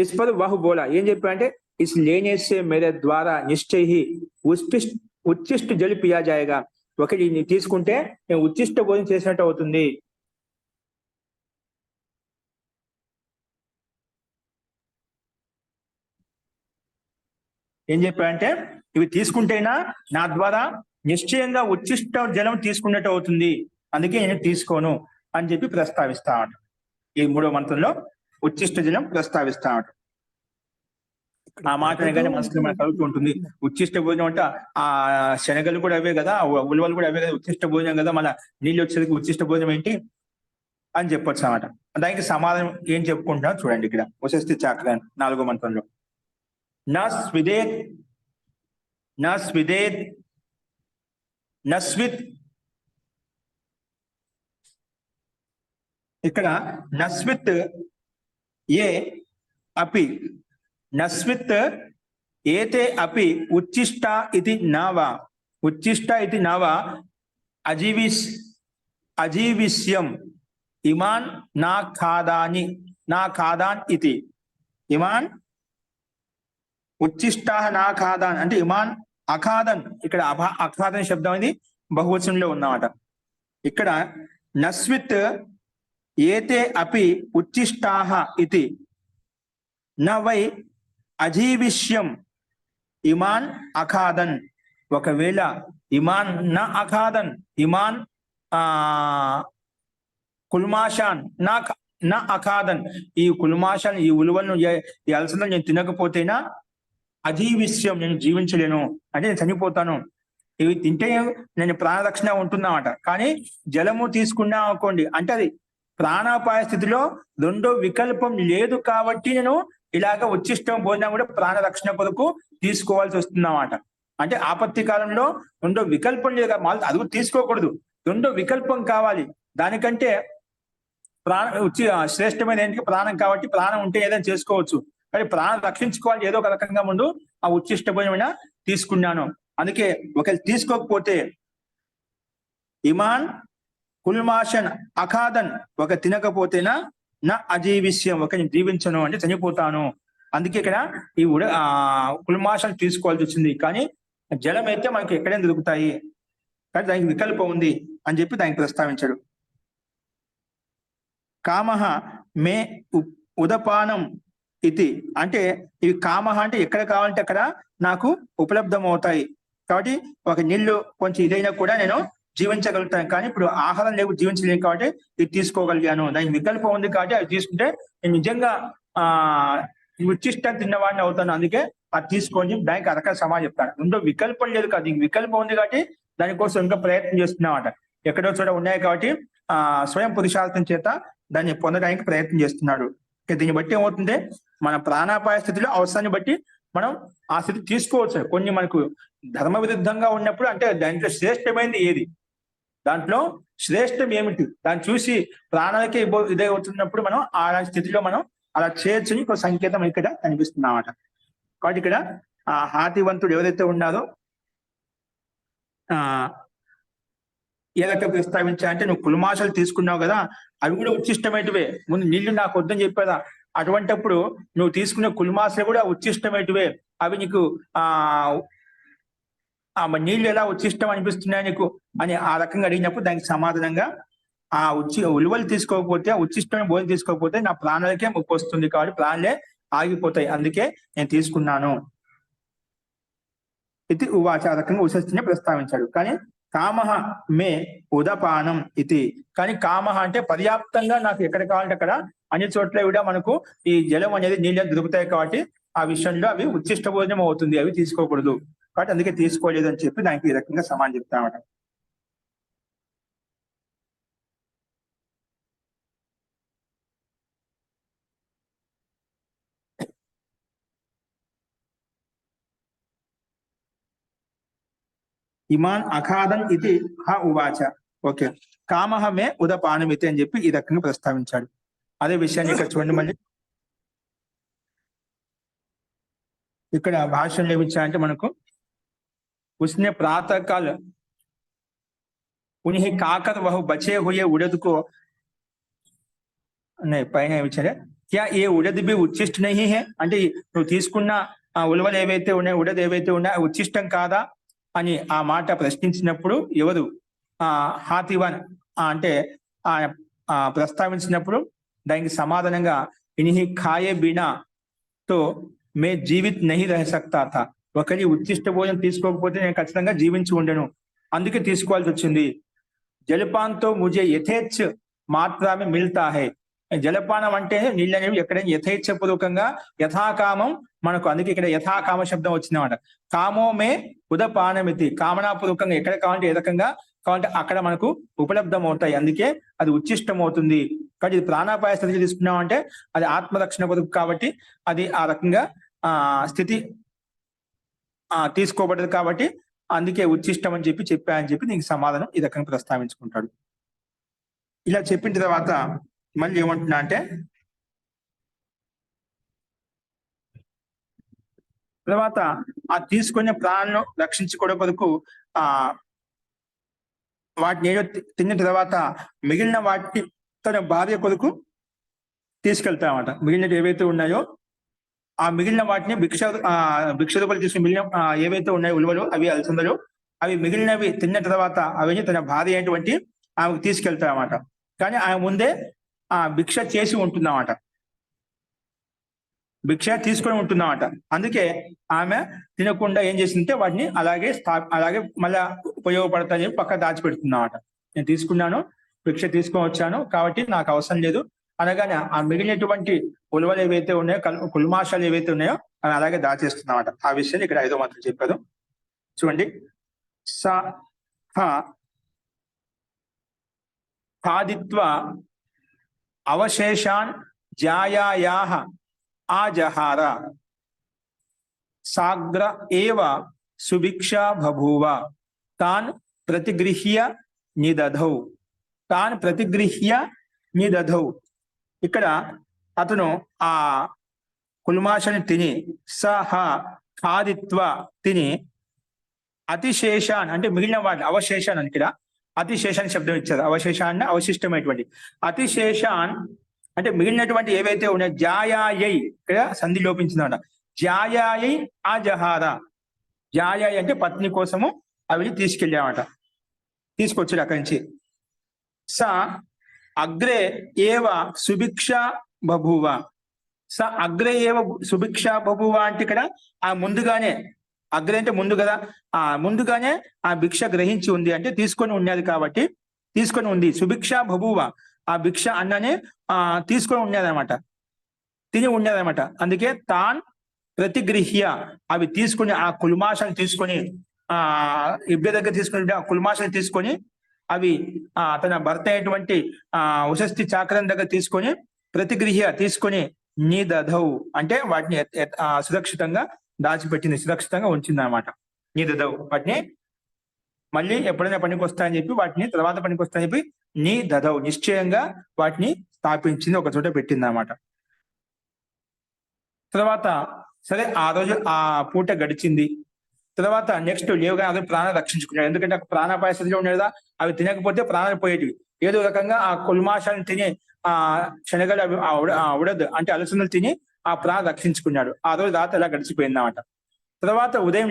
ఇస్పర్ వహు బోలా ఏం చెప్పాడంటే ఇస్ లేనేసే మేరే ద్వారా నిశ్చయి ఉచ్చిష్ట జల్ పియా జాయేగా, ఒకటి తీసుకుంటే నేను ఉచ్చిష్ట భోజనం చేసినట్టు అవుతుంది. ఏం చెప్పాడంటే ఇవి తీసుకుంటేనా నా ద్వారా నిశ్చయంగా ఉచ్చిష్ట జలం తీసుకున్నట్టు అవుతుంది, అందుకే నేను తీసుకోను అని చెప్పి ప్రస్తావిస్తాడు. ఈ 3వ మంత్రంలో ఉచ్చిష్ట జలం ప్రస్తావిస్తాడు. ఆ మాట అనగానే మనసులో మనకు కలుగుతూ ఉంటుంది. ఉచ్చిష్ట భోజనం అంటే ఆ శనగలు కూడా అవే కదా, ఉలవలు కూడా అవే కదా, ఉచ్చిష్ట భోజనం కదా, మన నీళ్ళు వచ్చేది ఉచ్చిష్ట భోజనం ఏంటి అని చెప్పొచ్చు అన్నమాట. దానికి సమాధానం ఏం చెప్పుకుంటున్నా చూడండి ఇక్కడ ఉషస్తి చాక్రాన్ 4వ మంత్రంలో. నస్విత్ ఇక్కడ నస్విత్ ఏ అపి, నస్విత్ ఏతే అపి ఉచ్చిష్ట ఇది నావా, ఉచ్చిష్ట ఇది నావా అజీవిష్యం ఇమాన్ నా ఖాదాన్ ఇది, ఇమాన్ ఉచ్చిష్ట నా ఖాదాన్ అంటే ఇమాన్ అఖాదన్, ఇక్కడ అఖాదన్ శబ్దం అనేది బహువచనంలో ఉన్నమాట. ఇక్కడ నస్విత్ ఏతే అపి ఉచ్చిష్టాహ ఇది న వై అజీవిష్యం ఇమాన్ అఖాదన్, ఒకవేళ ఇమాన్ నా అఖాదన్, ఇమాన్ కుల్మాషాన్ నా అఖాదన్, ఈ కుల్మాషాన్ ఈ ఉలువలను ఈ అలసలను నేను తినకపోతేనా అజీవిష్యం నేను జీవించలేను, అంటే నేను చనిపోతాను. ఇవి తింటే నేను ప్రాణరక్షణ ఉంటున్నామట. కానీ జలము తీసుకున్నా అనుకోండి అంటే అది ప్రాణాపాయ స్థితిలో రెండో వికల్పం లేదు కాబట్టి నేను ఇలాగ ఉచ్చిష్టం భోజనం కూడా ప్రాణరక్షణ కొరకు తీసుకోవాల్సి వస్తుందన్నమాట. అంటే ఆపత్తి కాలంలో రెండో వికల్పం లేదు, అది కూడా తీసుకోకూడదు, రెండో వికల్పం కావాలి. దానికంటే శ్రేష్టమైన ఏంటి ప్రాణం, కాబట్టి ప్రాణం ఉంటే ఏదైనా చేసుకోవచ్చు, కానీ ప్రాణం రక్షించుకోవాలి ఏదో ఒక రకంగా ముందు ఆ ఉచ్చిష్ట భోజనమైనా తీసుకున్నాను. అందుకే ఒకవేళ తీసుకోకపోతే ఇమాన్ కుల్మాషన్ అఖాదన్, ఒక తినకపోతేనా నా అజీవిష్యం, ఒక జీవించను అంటే చనిపోతాను. అందుకే ఇక్కడ ఈ కుల్మాషన్ తీసుకోవాల్సి వచ్చింది. కానీ జలం అయితే మనకి ఎక్కడైనా దొరుకుతాయి, కానీ దానికి వికల్పం ఉంది అని చెప్పి దానికి ప్రస్తావించాడు. కామహ మే ఉదపానం ఇది, అంటే ఇవి కామహ అంటే ఎక్కడ కావాలంటే అక్కడ నాకు ఉపలబ్ధం అవుతాయి, కాబట్టి ఒక నీళ్లు కొంచెం ఇదైనా కూడా నేను జీవించగలుగుతాను. కానీ ఇప్పుడు ఆహారం లేవు జీవించలేను కాబట్టి ఇది తీసుకోగలిగాను, దానికి వికల్పం ఉంది కాబట్టి అది తీసుకుంటే నేను నిజంగా ఉచ్చిష్టం తిన్నవాడిని అవుతాను, అందుకే అది తీసుకొని దానికి అరక సమాధానం చెప్తాను. రెండో వికల్పం లేదు కాదు, వికల్పం ఉంది కాబట్టి దానికోసం ఇంకా ప్రయత్నం చేస్తున్నామట. ఎక్కడో చోట ఉన్నాయి కాబట్టి స్వయం పురుషార్థం చేత దాన్ని పొందడానికి ప్రయత్నం చేస్తున్నాడు. దీన్ని బట్టి ఏమవుతుంది, మన ప్రాణాపాయ స్థితిలో అవసరాన్ని బట్టి మనం ఆ స్థితి తీసుకోవచ్చు. కొన్ని మనకు ధర్మ విరుద్ధంగా ఉన్నప్పుడు, అంటే దాంట్లో శ్రేష్టమైనది ఏది, దాంట్లో శ్రేష్టం ఏమిటి, దాన్ని చూసి ప్రాణాలకే ఇదే అవుతున్నప్పుడు మనం ఆ స్థితిలో మనం అలా చేయొచ్చని ఒక సంకేతం ఇక్కడ కనిపిస్తున్నమాట. కాబట్టి ఇక్కడ ఆ హాతివంతుడు ఎవరైతే ఉన్నారో ఏ రకంగా ప్రస్తావించా అంటే, నువ్వు కులమాషలు తీసుకున్నావు కదా, అవి కూడా ఉచ్చిష్టమైనవే. ముందు నీళ్లు నాకు వద్దని చెప్పేదా, అటువంటప్పుడు నువ్వు తీసుకునే కులమాసలు కూడా ఉచ్చిష్టమైనవే. అవి నీకు నీళ్లు ఎలా ఉచ్చిష్టం అనిపిస్తున్నాయి నీకు అని ఆ రకంగా అడిగినప్పుడు దానికి సమాధానంగా, ఆ ఉలువలు తీసుకోకపోతే, ఉచ్చిష్టమైన భోజనం తీసుకోకపోతే నా ప్రాణాలకే ముప్పు వస్తుంది, కాబట్టి ప్రాణాలే ఆగిపోతాయి, అందుకే నేను తీసుకున్నాను. ఇది ఉవాచ, ఆ రకంగా ఉశస్తిని ప్రస్తావించాడు. కానీ కామహ మే ఉదపానం ఇది, కానీ కామహ అంటే పర్యాప్తంగా నాకు ఎక్కడ కావాలంటే అక్కడ అన్ని చోట్ల కూడా మనకు ఈ జలం అనేది నీళ్ళు దొరుకుతాయి, కాబట్టి ఆ విషయంలో అవి ఉచ్చిష్ట భోజనం అవుతుంది, అవి తీసుకోకూడదు, కాబట్టి అందుకే తీసుకోలేదు అని చెప్పి దానికి ఈ రకంగా సమానం చెప్తామట. ఇమాన్ అఖాదం ఇది హ ఉవాచ. ఓకే, కామహ మే ఉదపానమితి అని చెప్పి ఈ రకంగా ప్రస్తావించాడు. అదే విషయాన్ని ఇక్కడ చూడండి, మళ్ళీ ఇక్కడ భాషలు ఏమిచ్చారంటే మనకు उसने प्रातः काल उन्हें काकर वह बचे हुए उड़द को పైన ఏమిచ్చారే, క్యా ఏ ఉడద్ బి ఉచ్చిష్ట నహీ హే, అంటే నువ్వు తీసుకున్న ఆ ఉలవలు ఏవైతే ఉన్నాయో, ఉడద్ ఏవైతే ఉన్నాయో ఉచ్చిష్టం కాదా అని ఆ మాట ప్రశ్నించినప్పుడు ఎవరు హాతివన్ అంటే ప్రస్తావించినప్పుడు దానికి సమాధానంగా ఇన్హి ఖాయే బినా తో మే జీవిత్ నహీ రహ సక్తా థా, ఒకరి ఉచ్చిష్ట భోజనం తీసుకోకపోతే నేను ఖచ్చితంగా జీవించి ఉండను, అందుకే తీసుకోవాల్సి వచ్చింది. జలపాన్తో ముజే యథేచ్ఛ మాత్రమే మిల్తా హై, జలపానం అంటే నీళ్ళు అనేవి ఎక్కడైనా యథేచ్ఛపూర్వకంగా యథాకామం మనకు, అందుకే ఇక్కడ యథాకామ శబ్దం వచ్చిందన్నమాట. కామోమే ఉదపానమితి, కామనాపూర్వకంగా ఎక్కడ కావాలంటే ఏ రకంగా కావాలంటే అక్కడ మనకు ఉపలబ్ధం అవుతాయి, అందుకే అది ఉచ్చిష్టం అవుతుంది. కాబట్టి ఇది ప్రాణాపాయ స్థితి తీసుకున్నామంటే అది ఆత్మరక్షణ కొరకు, కాబట్టి అది ఆ రకంగా స్థితి తీసుకోబడ్డది, కాబట్టి అందుకే ఉచ్చిష్టం అని చెప్పాయని చెప్పి దీనికి సమాధానం ఈ రకంగా ప్రస్తావించుకుంటాడు. ఇలా చెప్పిన తర్వాత మళ్ళీ ఏమంటున్నా అంటే, తర్వాత ఆ తీసుకునే ప్రాణాలను రక్షించుకోవడం కొరకు వాటిని ఏదో తిన్న తర్వాత మిగిలిన వాటిని తన భార్య కొరకు తీసుకెళ్తామట. మిగిలినవి ఏవైతే ఉన్నాయో ఆ మిగిలిన వాటిని భిక్ష రూపాయలు తీసుకుని మిగిలిన ఏవైతే ఉన్నాయో ఉలువలు, అవి అలసందలు, అవి మిగిలినవి తిన్న తర్వాత అవన్నీ తన భార్య అయినటువంటి ఆమెకు తీసుకెళ్తామట. కానీ ఆమె ముందే భిక్ష చేసి ఉంటుందన్నమాట, భిక్ష తీసుకొని ఉంటుందన్నమాట. అందుకే ఆమె తినకుండా ఏం చేసిందంటే వాటిని అలాగే మళ్ళా ఉపయోగపడతాయని పక్క దాచిపెడుతుందన్నమాట. నేను తీసుకున్నాను, భిక్ష తీసుకొని వచ్చాను, కాబట్టి నాకు అవసరం లేదు అనగానే ఆ మిగిలినటువంటి ఉలువలు ఏవైతే ఉన్నాయో, కుల్మాషాలు ఏవైతే ఉన్నాయో అవి అలాగే దాచేస్తున్నమాట. ఆ విషయాన్ని ఇక్కడ 5వ మంత్రం చెప్పారు చూడండి. ఖాదిత్వ అవశేషాన్ జాయాయాః ఆజహార సాగ్ర ఏవ సుభిక్షా బభూవ తాన్ ప్రతిగృహ్య నిదధౌ. ఇక్కడ అతను ఆ కుల్మాషని తిని సహ ఖాదిత్వ తిని అతిశేషాన్ అంటే మిగిలిన వాటిని, అవశేషాన్ అని ఇక్కడ అతిశేషాన్ని శబ్దం ఇచ్చారు. అవశేషాన్ని అవశిష్టమైనటువంటి, అతిశేషాన్ అంటే మిగిలినటువంటి ఏవైతే ఉన్నాయో, జాయాయై ఇక్కడ సంధి లోపించిందన్నమాట. జాయాయై ఆజహార, జాయాయి అంటే పత్ని కోసము అవి తీసుకొచ్చాడు అక్కడి నుంచి. స అగ్రే ఏవ సుభిక్ష బభూవ, స అగ్రే ఏవ సుభిక్ష బభూవ అంటే ఇక్కడ ఆ ముందుగానే, అగ్రే అంటే ముందు కదా, ముందుగానే ఆ భిక్ష గ్రహించి ఉంది అంటే తీసుకొని ఉన్నది, కాబట్టి తీసుకొని ఉంది. సుభిక్ష బభూవ, ఆ భిక్ష అన్ననే తీసుకొని ఉన్నదనమాట, తిని ఉన్నదనమాట. అందుకే తాన్ ప్రతిగృహ్య, అవి తీసుకుని ఆ కుల్మాషాన్ని తీసుకొని ఇబ్బే దగ్గర తీసుకుని ఆ కుల్మాషాన్ని తీసుకొని అవి తన భర్త అయినటువంటి ఉషస్థి చాక్రం దగ్గర తీసుకొని ప్రతిగృహ్య తీసుకొని నీ దధవు అంటే వాటిని సురక్షితంగా దాచిపెట్టింది, సురక్షితంగా ఉంచింది అనమాట. నీ దధవు వాటిని మళ్ళీ ఎప్పుడైనా పనికి వస్తాయని చెప్పి వాటిని తర్వాత పనికి వస్తాయని చెప్పి నీ దధవు నిశ్చయంగా వాటిని స్థాపించింది, ఒక చోట పెట్టింది అనమాట. తర్వాత సరే ఆ రోజు ఆ పూట గడిచింది. తర్వాత నెక్స్ట్ లేవుగా అదే ప్రాణం రక్షించుకున్నాడు. ఎందుకంటే ప్రాణాపాయ స్థితిలో ఉండేది కదా, అవి తినకపోతే ప్రాణాలు పోయేటివి. ఏదో రకంగా ఆ కుల్మాషాన్ని తిని శనగలు ఉడదు అంటే అలసందలు తిని ఆ ప్రాణం రక్షించుకున్నాడు. ఆ రోజు రాత్రి అలా గడిచిపోయింది అన్నమాట. తర్వాత ఉదయం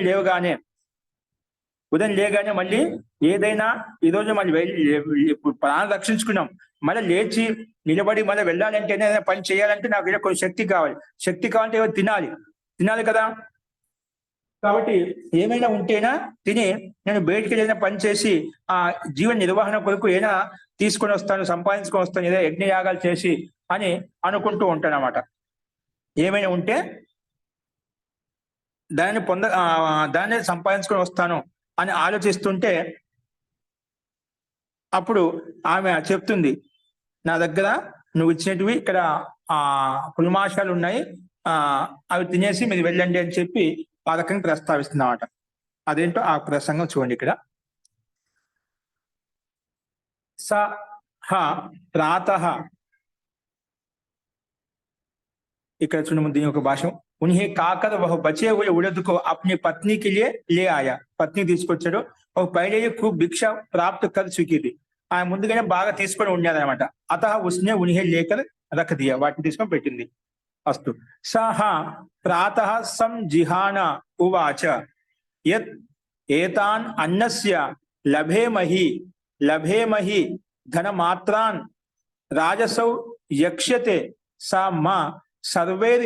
లేగానే మళ్ళీ ఏదైనా ఈరోజు మళ్ళీ ప్రాణం రక్షించుకున్నాం, మళ్ళీ లేచి నిలబడి మళ్ళీ వెళ్ళాలంటే ఏదైనా పని చేయాలంటే నాకు కొంచెం శక్తి కావాలి. శక్తి కావాలంటే ఏదో తినాలి కదా. కాబట్టి ఏమైనా ఉంటేనా తిని నేను బయటికి ఏదైనా పని చేసి ఆ జీవన నిర్వహణ కొరకు ఏదైనా తీసుకొని వస్తాను, సంపాదించుకొని వస్తాను, ఏదో యజ్ఞయాగాలు చేసి అని అనుకుంటూ ఉంటాను అన్నమాట. ఏమైనా ఉంటే దాన్ని సంపాదించుకొని వస్తాను అని ఆలోచిస్తుంటే అప్పుడు ఆమె చెప్తుంది, నా దగ్గర నువ్వు ఇచ్చినవి ఇక్కడ కుల్మాషాలు ఉన్నాయి, అవి తినేసి మీరు వెళ్ళండి అని చెప్పి ఆ రకంగా ప్రస్తావిస్తున్నమాట. అదేంటో ఆ ప్రసంగం చూడండి. ఇక్కడ ప్రాతః, ఇక్కడ చూడండి దీని ఒక భాష. उन्हें काकर वह बचे हुए उड़द को अपनी पत्नी के लिए ले आया. పత్ని తీసుకొచ్చాడు. ఒక పైడే खूब भिक्षा प्राप्त कर चुकी थी. ఆ ముందుగానే బాగా తీసుకొని ఉండేదన్నమాట. అతః उसने उन्हें लेकर रख दिया. వాటిని తీసుకొని పెట్టింది. अस्तु सः प्रातः संजिहान उवाच यत् एतान् अन्नस्य लभेमहि धनमात्रान् राजसौ यक्ष्यते सा मा सर्वैर्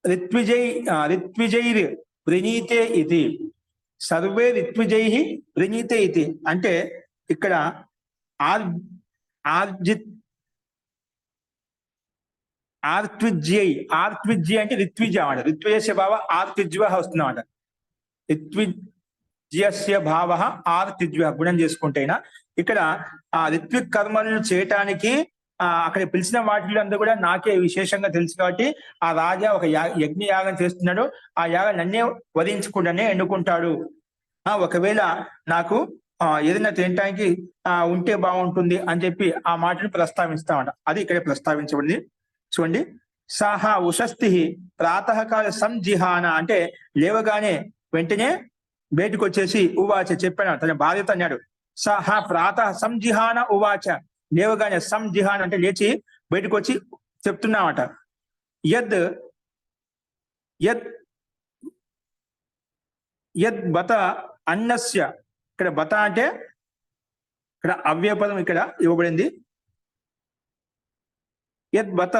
ऋत्विजैर् ప్రణీతే ఇది. సర్వే ఋత్విజైః ప్రణీతే ఇది అంటే ఇక్కడ ఆర్త్విజ్యై అంటే ఋత్విజ అన్నమాట. ఋత్విజస్య భావ ఆర్త్విజ్వ వస్తుందన్నమాట. ఋత్విజ్యస్య భావ ఆర్త్విజ్వ గుణం చేసుకుంటేనా ఇక్కడ ఆ ఋత్విక్ కర్మలను చేయటానికి అక్కడ పిలిచిన వాటిలో అందరూ కూడా నాకే విశేషంగా తెలుసు కాబట్టి ఆ రాజా ఒక యజ్ఞ యాగం చేస్తున్నాడు. ఆ యాగం నన్నే వధించకుండానే ఎన్నుకుంటాడు. ఒకవేళ నాకు ఏదైనా తినటానికి ఉంటే బాగుంటుంది అని చెప్పి ఆ మాటను ప్రస్తావిస్తామంట. అది ఇక్కడ ప్రస్తావించబడింది. చూడండి, సాహా ఉషస్థి ప్రాతకాల సంజిహాన అంటే లేవగానే వెంటనే బయటకు వచ్చేసి ఉవాచ చెప్పాను, తన భార్యతో అన్నాడు. సాహా ప్రాతః సంజిహాన ఉవాచ, లేవగానే సంజిహాన్ అంటే లేచి బయటకు వచ్చి చెప్తున్నామట. యద్ బత అన్నస్య, ఇక్కడ బత అంటే ఇక్కడ అవ్యయపదం ఇక్కడ ఇవ్వబడింది. యద్ బత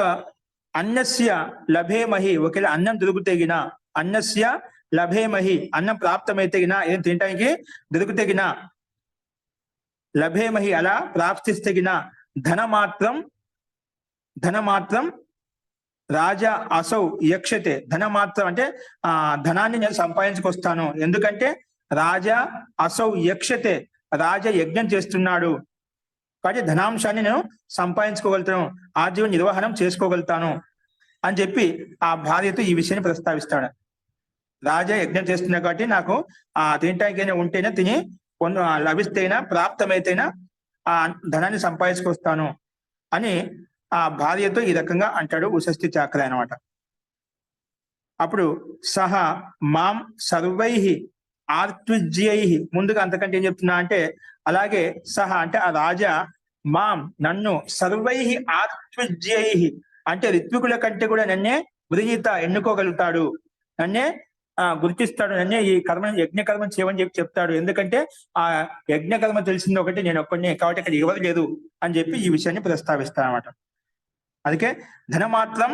అన్నస్య లభేమహి, ఒకవేళ అన్నం దొరుకుతేగిన, అన్నస్య లభేమహి అన్నం ప్రాప్తమైతేగిన, ఏం తినటానికి దొరుకుతేగిన, లభేమహి అలా ప్రాప్తిస్తగిన, ధనమాత్రం రాజా అసౌ యక్షతే, ధనమాత్రం అంటే ధనాన్ని నేను సంపాదించుకొస్తాను. ఎందుకంటే రాజా అసౌ యక్షతే, రాజా యజ్ఞం చేస్తున్నాడు కాబట్టి ధనాంశాన్ని నేను సంపాదించుకోగలుగుతాను, ఆజీవన నిర్వహణం చేసుకోగలుగుతాను అని చెప్పి ఆ భార్యతో ఈ విషయాన్ని ప్రస్తావిస్తాడు. రాజా యజ్ఞం చేస్తున్నా కాబట్టి నాకు తినటానికైనా ఉంటేనే తిని లభిస్తేనా ప్రాప్తమైతేనా ఆ ధనాన్ని సంపాదించుకొస్తాను అని ఆ భార్యతో ఈ రకంగా అంటాడు ఉషస్థి చాక్ర అనమాట. అప్పుడు సహా మాం సర్వై ఆర్త్విజ్యై, ముందుగా అంతకంటే ఏం చెప్తున్నా అంటే అలాగే సహా అంటే ఆ రాజా మాం నన్ను సర్వై ఆర్త్విజ్యై అంటే ఋత్వికుల కంటే కూడా నన్నే వృజిత ఎన్నుకోగలుగుతాడు, నన్నే గుర్తిస్తాడు, నన్నే ఈ యజ్ఞ కర్మ చేయమని చెప్పి చెప్తాడు. ఎందుకంటే ఆ యజ్ఞ కర్మ తెలిసింది ఒకటి నేను ఒక్కడినే కాబట్టి అక్కడ ఎవరు లేదు అని చెప్పి ఈ విషయాన్ని ప్రస్తావిస్తాను అనమాట. అందుకే ధనమాత్రం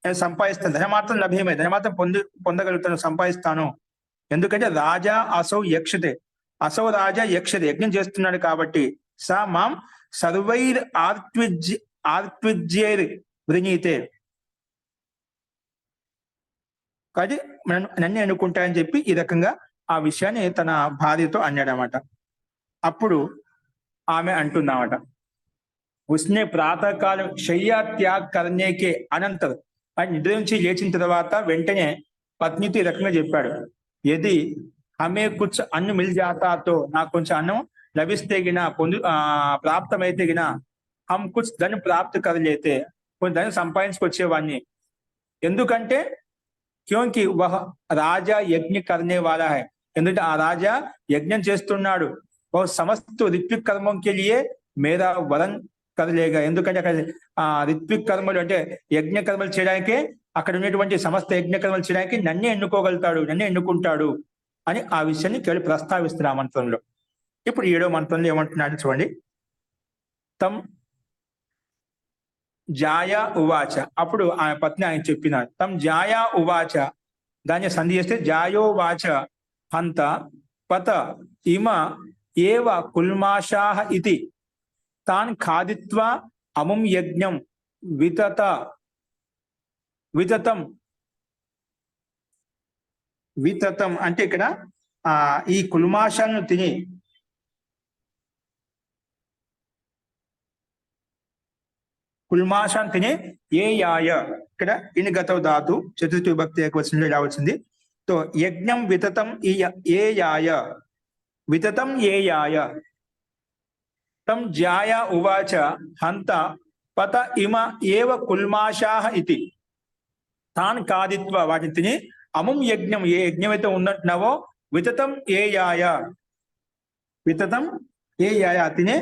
నేను సంపాదిస్తాను, ధనమాత్రం లభ్యమే, ధనమాత్రం పొందగలుగుతాను, సంపాదిస్తాను. ఎందుకంటే రాజా అసౌ యక్షతే, అసౌ రాజా యక్షతే యజ్ఞం చేస్తున్నాడు కాబట్టి సా మాం సర్వైర్ ఆర్త్విజ్యైర్ వృణీతే, కాబట్టి నన్ను ఎన్నుకుంటాయని చెప్పి ఈ రకంగా ఆ విషయాన్ని తన భార్యతో అన్నాడనమాట. అప్పుడు ఆమె అంటుందన్నమాట, ఉస్నే ప్రాతకాలం శయ్యా త్యాగ్ కర్నేకే అనంతరం, ఆయన నిద్ర నుంచి లేచిన తర్వాత వెంటనే పత్నితో ఈ రకంగా చెప్పాడు, ఏది హమే కుచ్ అన్నం మిల్ జాతాతో, నాకు కొంచెం అన్నం లభిస్తే గిన ప్రాప్తమైతే గిన హమ్ కుచ్ ధన్ ప్రాప్తి కదలేతే, కొంచెం ధనం సంపాదించుకొచ్చేవాడిని. ఎందుకంటే క్యోంకి వహ రాజా యజ్ఞ కర్నే వాలా హై, ఎందుకంటే ఆ రాజా యజ్ఞం చేస్తున్నాడు. వహ సమస్త రిత్విక్ కర్మం కే లియే మేరా వరం కదలేగా, ఎందుకంటే అక్కడ రిత్విక్ కర్మలు అంటే యజ్ఞ కర్మలు చేయడానికే, అక్కడ ఉన్నటువంటి సమస్త యజ్ఞ కర్మలు చేయడానికి నన్నే ఎన్నుకోగలుగుతాడు, నన్నే ఎన్నుకుంటాడు అని ఆ విషయాన్ని కేవలం ప్రస్తావిస్తున్నారు ఆ మంత్రంలో. ఇప్పుడు 7వ మంత్రంలో ఏమంటున్నాడు చూడండి, తం జాయా ఉవాచ, అప్పుడు ఆమె పత్ని ఆయన చెప్పినాడు, తం జాయా ఉవాచ, దాన్ని సంధి చేస్తే జాయో వాచ హంత పత ఇమ ఏవ కుల్మాషాః ఇతి తాన్ ఖాదిత్వా అముం యజ్ఞం వితతం అంటే ఇక్కడ ఈ కుల్మాషాలను తిని, కుల్మాషాన్ని తిని ఏ యాయ, ఇక్కడ ఇనిగతవ ధాతు చతుర్థి విభక్తి ఏకవచనంలో ఇలా వచ్చింది. తో యజ్ఞం వితతం ఏ యాయ, వితతం ఏ యాయ, తం జాయ ఉవాచ హంత పత ఇమ ఏవ కుల్మాషాః ఇతి తాన్ ఖాదిత్వ, వాటిని తిని అముం యజ్ఞం, ఏ యజ్ఞం అయితే ఉన్నట్టున్నావో వితతం ఏ యాయ, వితతం ఏ యాయ, తినే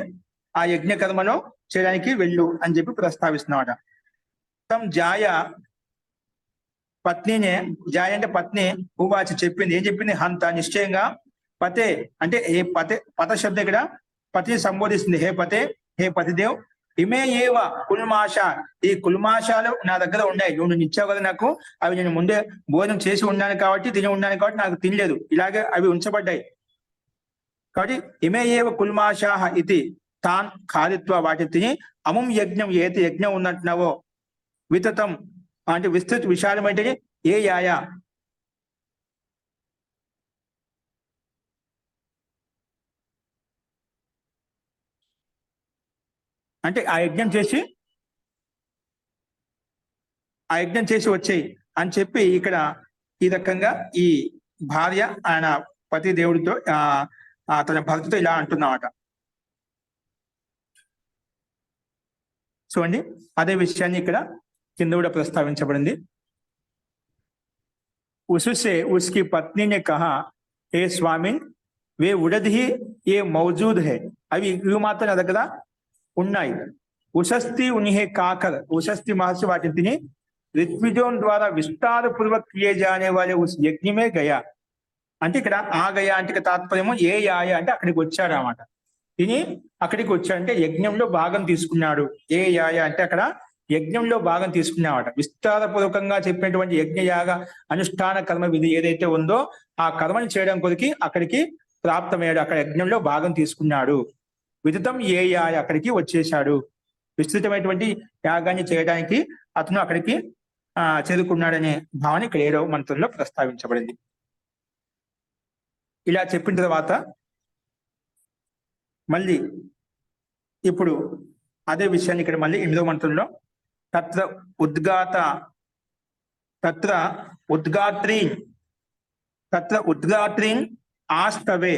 ఆ యజ్ఞ కర్మను చేయడానికి వెళ్ళు అని చెప్పి ప్రస్తావిస్తున్నాడు. తం జాయ, పత్నినే, జాయ అంటే పత్ని, ఉవాచ చెప్పింది, ఏం చెప్పింది, హంత నిశ్చయంగా, పతే అంటే ఏ పతే, పత శబ్దం ఇక్కడ పతిని సంబోధిస్తుంది, హే పతే, హే పతిదేవ్, ఇమే ఏవ కుల్మాష, ఈ కుల్మాషాలు నా దగ్గర ఉన్నాయి, నువ్వు ఇచ్చావు కదా నాకు, అవి నేను ముందే భోజనం చేసి ఉన్నాను కాబట్టి, తిని ఉన్నాను కాబట్టి నాకు తినలేదు, ఇలాగే అవి ఉంచబడ్డాయి కాబట్టి ఇమే ఏవ కుల్మాషాః ఇది తాన్ ఖాదిత్వ, వాటిని తిని అముం యజ్ఞం, ఏది యజ్ఞం ఉన్నట్టున్నావో వితతం అంటే విస్తృత విశాలమైనది ఏ యాయ, అంటే ఆ యజ్ఞం చేసి వచ్చేయి అని చెప్పి ఇక్కడ ఈ రకంగా ఈ భార్య ఆయన పతి దేవుడితో తన భర్తతో ఇలా అంటున్నమాట. చూడండి, అదే విషయాన్ని ఇక్కడ కింద కూడా ప్రస్తావించబడింది. उससे उसकी पत्नी ने कहा, हे स्वामी वे उड़द ही ये मौजूद है, అవి ఇవి మాత్రం నా దగ్గర ఉన్నాయి. ఉషస్తి ఉనిహే కాకర్, ఉషస్తి మహర్షి వాటిని తిని ऋत्विजों द्वारा विस्तार पूर्वक किए जाने वाले उस यज्ञ में गया, అంటే ఇక్కడ ఆ గయా అంటే తాత్పర్యము ఏ యాయ అంటే అక్కడికి వచ్చాడు అన్నమాట. తిని అక్కడికి వచ్చాడంటే యజ్ఞంలో భాగం తీసుకున్నాడు. ఏ యాయ అంటే అక్కడ యజ్ఞంలో భాగం తీసుకున్నామట. విస్తారపూర్వకంగా చెప్పినటువంటి యజ్ఞయాగ అనుష్ఠాన కర్మ విధి ఏదైతే ఉందో ఆ కర్మని చేయడం కొరికి అక్కడికి ప్రాప్తమయ్యాడు, అక్కడ యజ్ఞంలో భాగం తీసుకున్నాడు. విదితం ఏ యాయ, అక్కడికి వచ్చేశాడు. విస్తృతమైనటువంటి యాగాన్ని చేయడానికి అతను అక్కడికి చేరుకున్నాడనే భావన ఇక్కడ 7వ మంత్రంలో ప్రస్తావించబడింది. ఇలా చెప్పిన తర్వాత మళ్ళీ ఇప్పుడు అదే విషయాన్ని ఇక్కడ మళ్ళీ 8వ మంత్రంలో తత్ర ఉద్గాత్రీన్ ఆస్తవే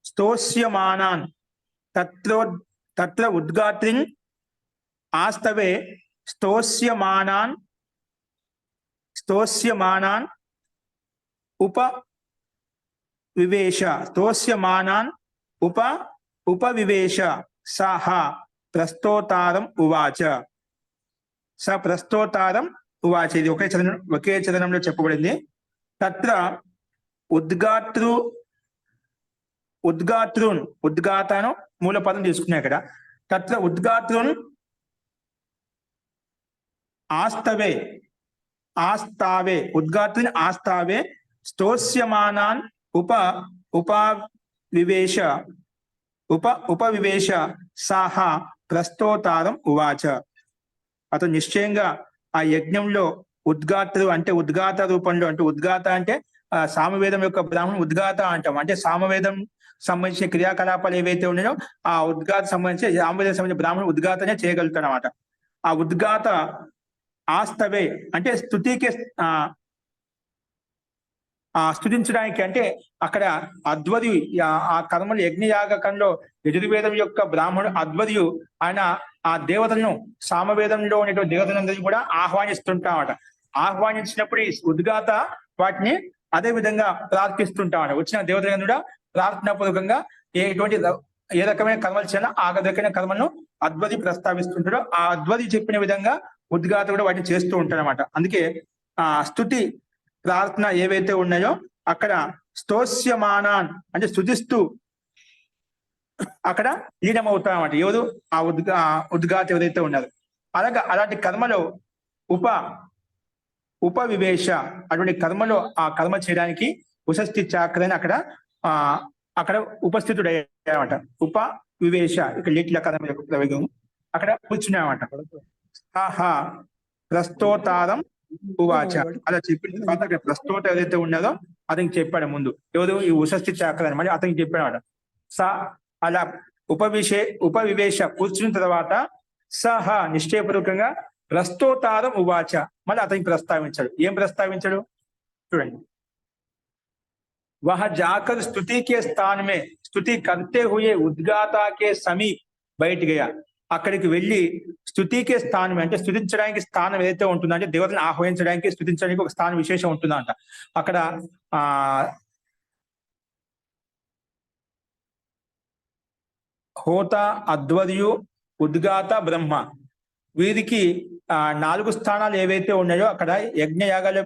స్తోష్యమానాన్, తత్ర ఉద్గాత్రీన్ ఆస్తవే స్తోష్యమానాన్ ఉపవివేశ సహ ప్రస్తోతారం ఉవాచ. ఇది ఒకే చరణంలో చెప్పబడింది. తత్ర ఉద్గాతాను మూల పదం తీసుకున్నాయి ఇక్కడ. తత్ర ఉద్గాతృన్ ఆస్తావే ఉద్గాతృన్ ఆస్తావే స్తోష్యమానాన్ ఉపవివేశ సాహ ప్రస్తోతారం ఉవాచ. అతను నిశ్చయంగా ఆ యజ్ఞంలో ఉద్గాత రూపంలో, అంటే ఉద్గాత అంటే సామవేదం యొక్క బ్రాహ్మణుడు ఉద్గాత అంటాం. అంటే సామవేదం సంబంధించిన క్రియాకలాపాలు ఏవైతే ఉన్నాయో ఆ ఉద్గాత సంబంధించి సామవేదం సంబంధించిన బ్రాహ్మణుడు ఉద్గాతనే చేయగలుగుతాడు అనమాట. ఆ ఉద్గాత ఆస్తవే అంటే స్తుతికి స్తుతించడానికి, అంటే అక్కడ అద్వది ఆ కర్మలు యజ్ఞయాగకంలో యజుర్వేదం యొక్క బ్రాహ్మణుడు అద్వదియు ఆయన ఆ దేవతలను సామవేదంలో ఉన్నటువంటి దేవతలందరినీ కూడా ఆహ్వానిస్తుంటామట. ఆహ్వానించినప్పుడు ఈ ఉద్గాత వాటిని అదే విధంగా ప్రార్థిస్తుంటామట. వచ్చిన దేవతలను కూడా ప్రార్థనాపూర్వకంగా ఏ రకమైన కర్మలు చేయాలో ఆ రకమైన కర్మలను అద్వది ప్రస్తావిస్తుంటాడు. ఆ అద్వది చెప్పిన విధంగా ఉద్గాత కూడా వాటిని చేస్తూ ఉంటాడు అనమాట. అందుకే స్తుతి ప్రార్థన ఏవైతే ఉన్నాయో అక్కడ స్తోస్యమానాన్ అంటే స్తుతిస్తూ అక్కడ లీనమవుతామట. ఎవరు ఆ ఉద్గాత ఎవరైతే ఉన్నారో. అలాంటి కర్మలో ఉపవివేశ అటువంటి కర్మలో ఆ కర్మ చేయడానికి ఉషస్థి చాక్రని అక్కడ ఉపస్థితుడయ్యామట. వివేశ ఇక్కడ లీట్ల కర్మ యొక్క ప్రయోగం అక్కడ కూర్చున్నామట. ఆహా ప్రస్తోతారం ఉవాచ అలా చెప్పిన తర్వాత అక్కడ ప్రస్తోత ఏదైతే ఉన్నదో అతనికి చెప్పాడు ముందు. ఎవరు ఈ ఉషస్థి చాక్రని మరి అతనికి చెప్పాడమాట. అలా ఉపవివేశ కూర్చున్న తర్వాత సహ నిశ్చయపూర్వకంగా ప్రస్తోతారం ఉవాచ మళ్ళీ అతనికి ప్రస్తావించాడు. ఏం ప్రస్తావించాడు చూడండి. వహ जाकर स्तुति के स्थान में स्तुति करते हुए उद्गाता के समीप बैठ गया. అక్కడికి వెళ్ళి స్తుతికే స్థానం అంటే స్తుతించడానికి స్థానం ఏదైతే ఉంటుందో అంటే దేవతలను ఆహ్వానించడానికి స్తుతించడానికి ఒక స్థానం విశేషం ఉంటుందంట. అక్కడ హోత అద్వదియు ఉద్గాత బ్రహ్మ వీరికి 4 స్థానాలు ఏవైతే ఉన్నాయో అక్కడ యజ్ఞయాగాలు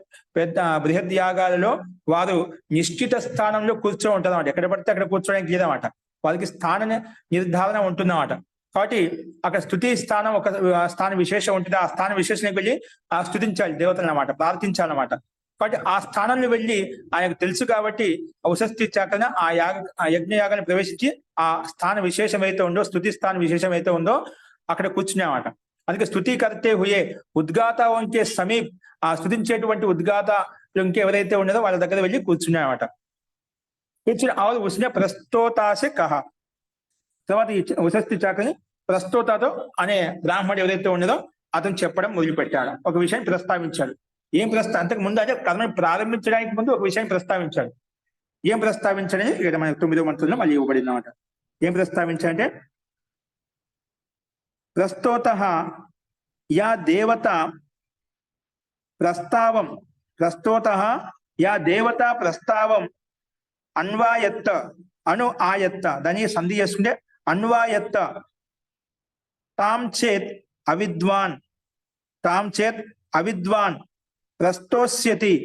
బృహద్ యాగాలలో వారు నిశ్చిత స్థానంలో కూర్చో ఉంటారు అన్నమాట. ఎక్కడ పడితే అక్కడ కూర్చోడానికి లేదన్నమాట. వారికి స్థాన నిర్ధారణ ఉంటుందన్నమాట. కాబట్టి అక్కడ స్తుతి స్థానం ఒక స్థాన విశేషం ఉంటుంది. ఆ స్థాన విశేషానికి వెళ్ళి స్తుతించాలి దేవతలు అన్నమాట, ప్రార్థించాలన్నమాట. కాబట్టి ఆ స్థానంలో వెళ్ళి ఆయనకు తెలుసు కాబట్టి ఉషస్థి చాకన ఆ యజ్ఞయాగాన్ని ప్రవేశించి ఆ స్థాన విశేషం అయితే ఉందో స్తుతి స్థాన విశేషం అయితే ఉందో అక్కడ కూర్చునేమాట. అందుకే స్తుతి కర్తే హుయే ఉద్గాత వంకే సమీప్ ఆ స్తుతించేటువంటి ఉద్గాత ఎవరైతే ఉన్నదో వాళ్ళ దగ్గర వెళ్ళి కూర్చున్నాయన్నమాట. కూర్చుని ఆవులు ఉసిన ప్రస్తోతాసే కహ తర్వాత ఈ ఉషస్థి చాకని ప్రస్తోతతో అనే బ్రాహ్మణుడు ఎవరైతే ఉన్నదో అతను చెప్పడం మొదలుపెట్టాడు. ఒక విషయాన్ని ప్రస్తావించాడు. అంతకు ముందు అంటే కర్మను ప్రారంభించడానికి ముందు ఒక విషయాన్ని ప్రస్తావించాడు. ఏం ప్రస్తావించాడని ఇక్కడ మన 9వ మంత్రంలో మళ్ళీ ఇవ్వబడింది అన్నమాట. ఏం ప్రస్తావించాడంటే ప్రస్తోతః యా దేవత ప్రస్తావం అన్వాయత్త ఆయత్త దాని సంధి చేసుకుంటే అన్వాయత్త తాం చేత్ అవిద్వాన్ ప్రస్తోస్యతి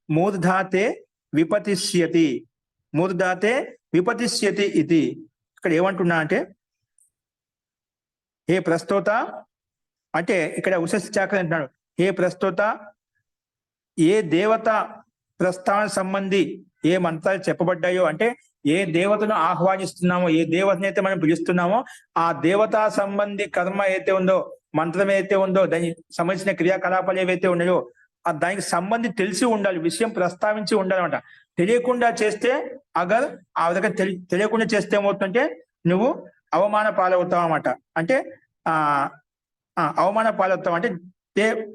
మూర్ధాతే విపతిష్యతి ఇది. ఇక్కడ ఏమంటున్నా అంటే హే ప్రస్తోత అంటే ఇక్కడ ఉషస్థి చాకరి అంటున్నాడు. హే ప్రస్తోత ఏ దేవత ప్రస్థాన సంబంధి ఏ మంత్రాలు చెప్పబడ్డాయో అంటే ఏ దేవతను ఆహ్వానిస్తున్నామో ఏ దేవతని అయితే మనం పిలుస్తున్నామో ఆ దేవతా సంబంధి కర్మ అయితే ఉందో మంత్రం ఏదైతే ఉందో దానికి సంబంధించిన క్రియాకలాపాలు ఏవైతే ఉన్నాయో దానికి సంబంధి తెలిసి ఉండాలి, విషయం ప్రస్తావించి ఉండాలన్నమాట. తెలియకుండా చేస్తే ఆ విధంగా తెలియకుండా చేస్తే ఏమవుతుందంటే నువ్వు అవమాన పాలవుతావు అన్నమాట. అంటే అవమాన పాలవుతావు అంటే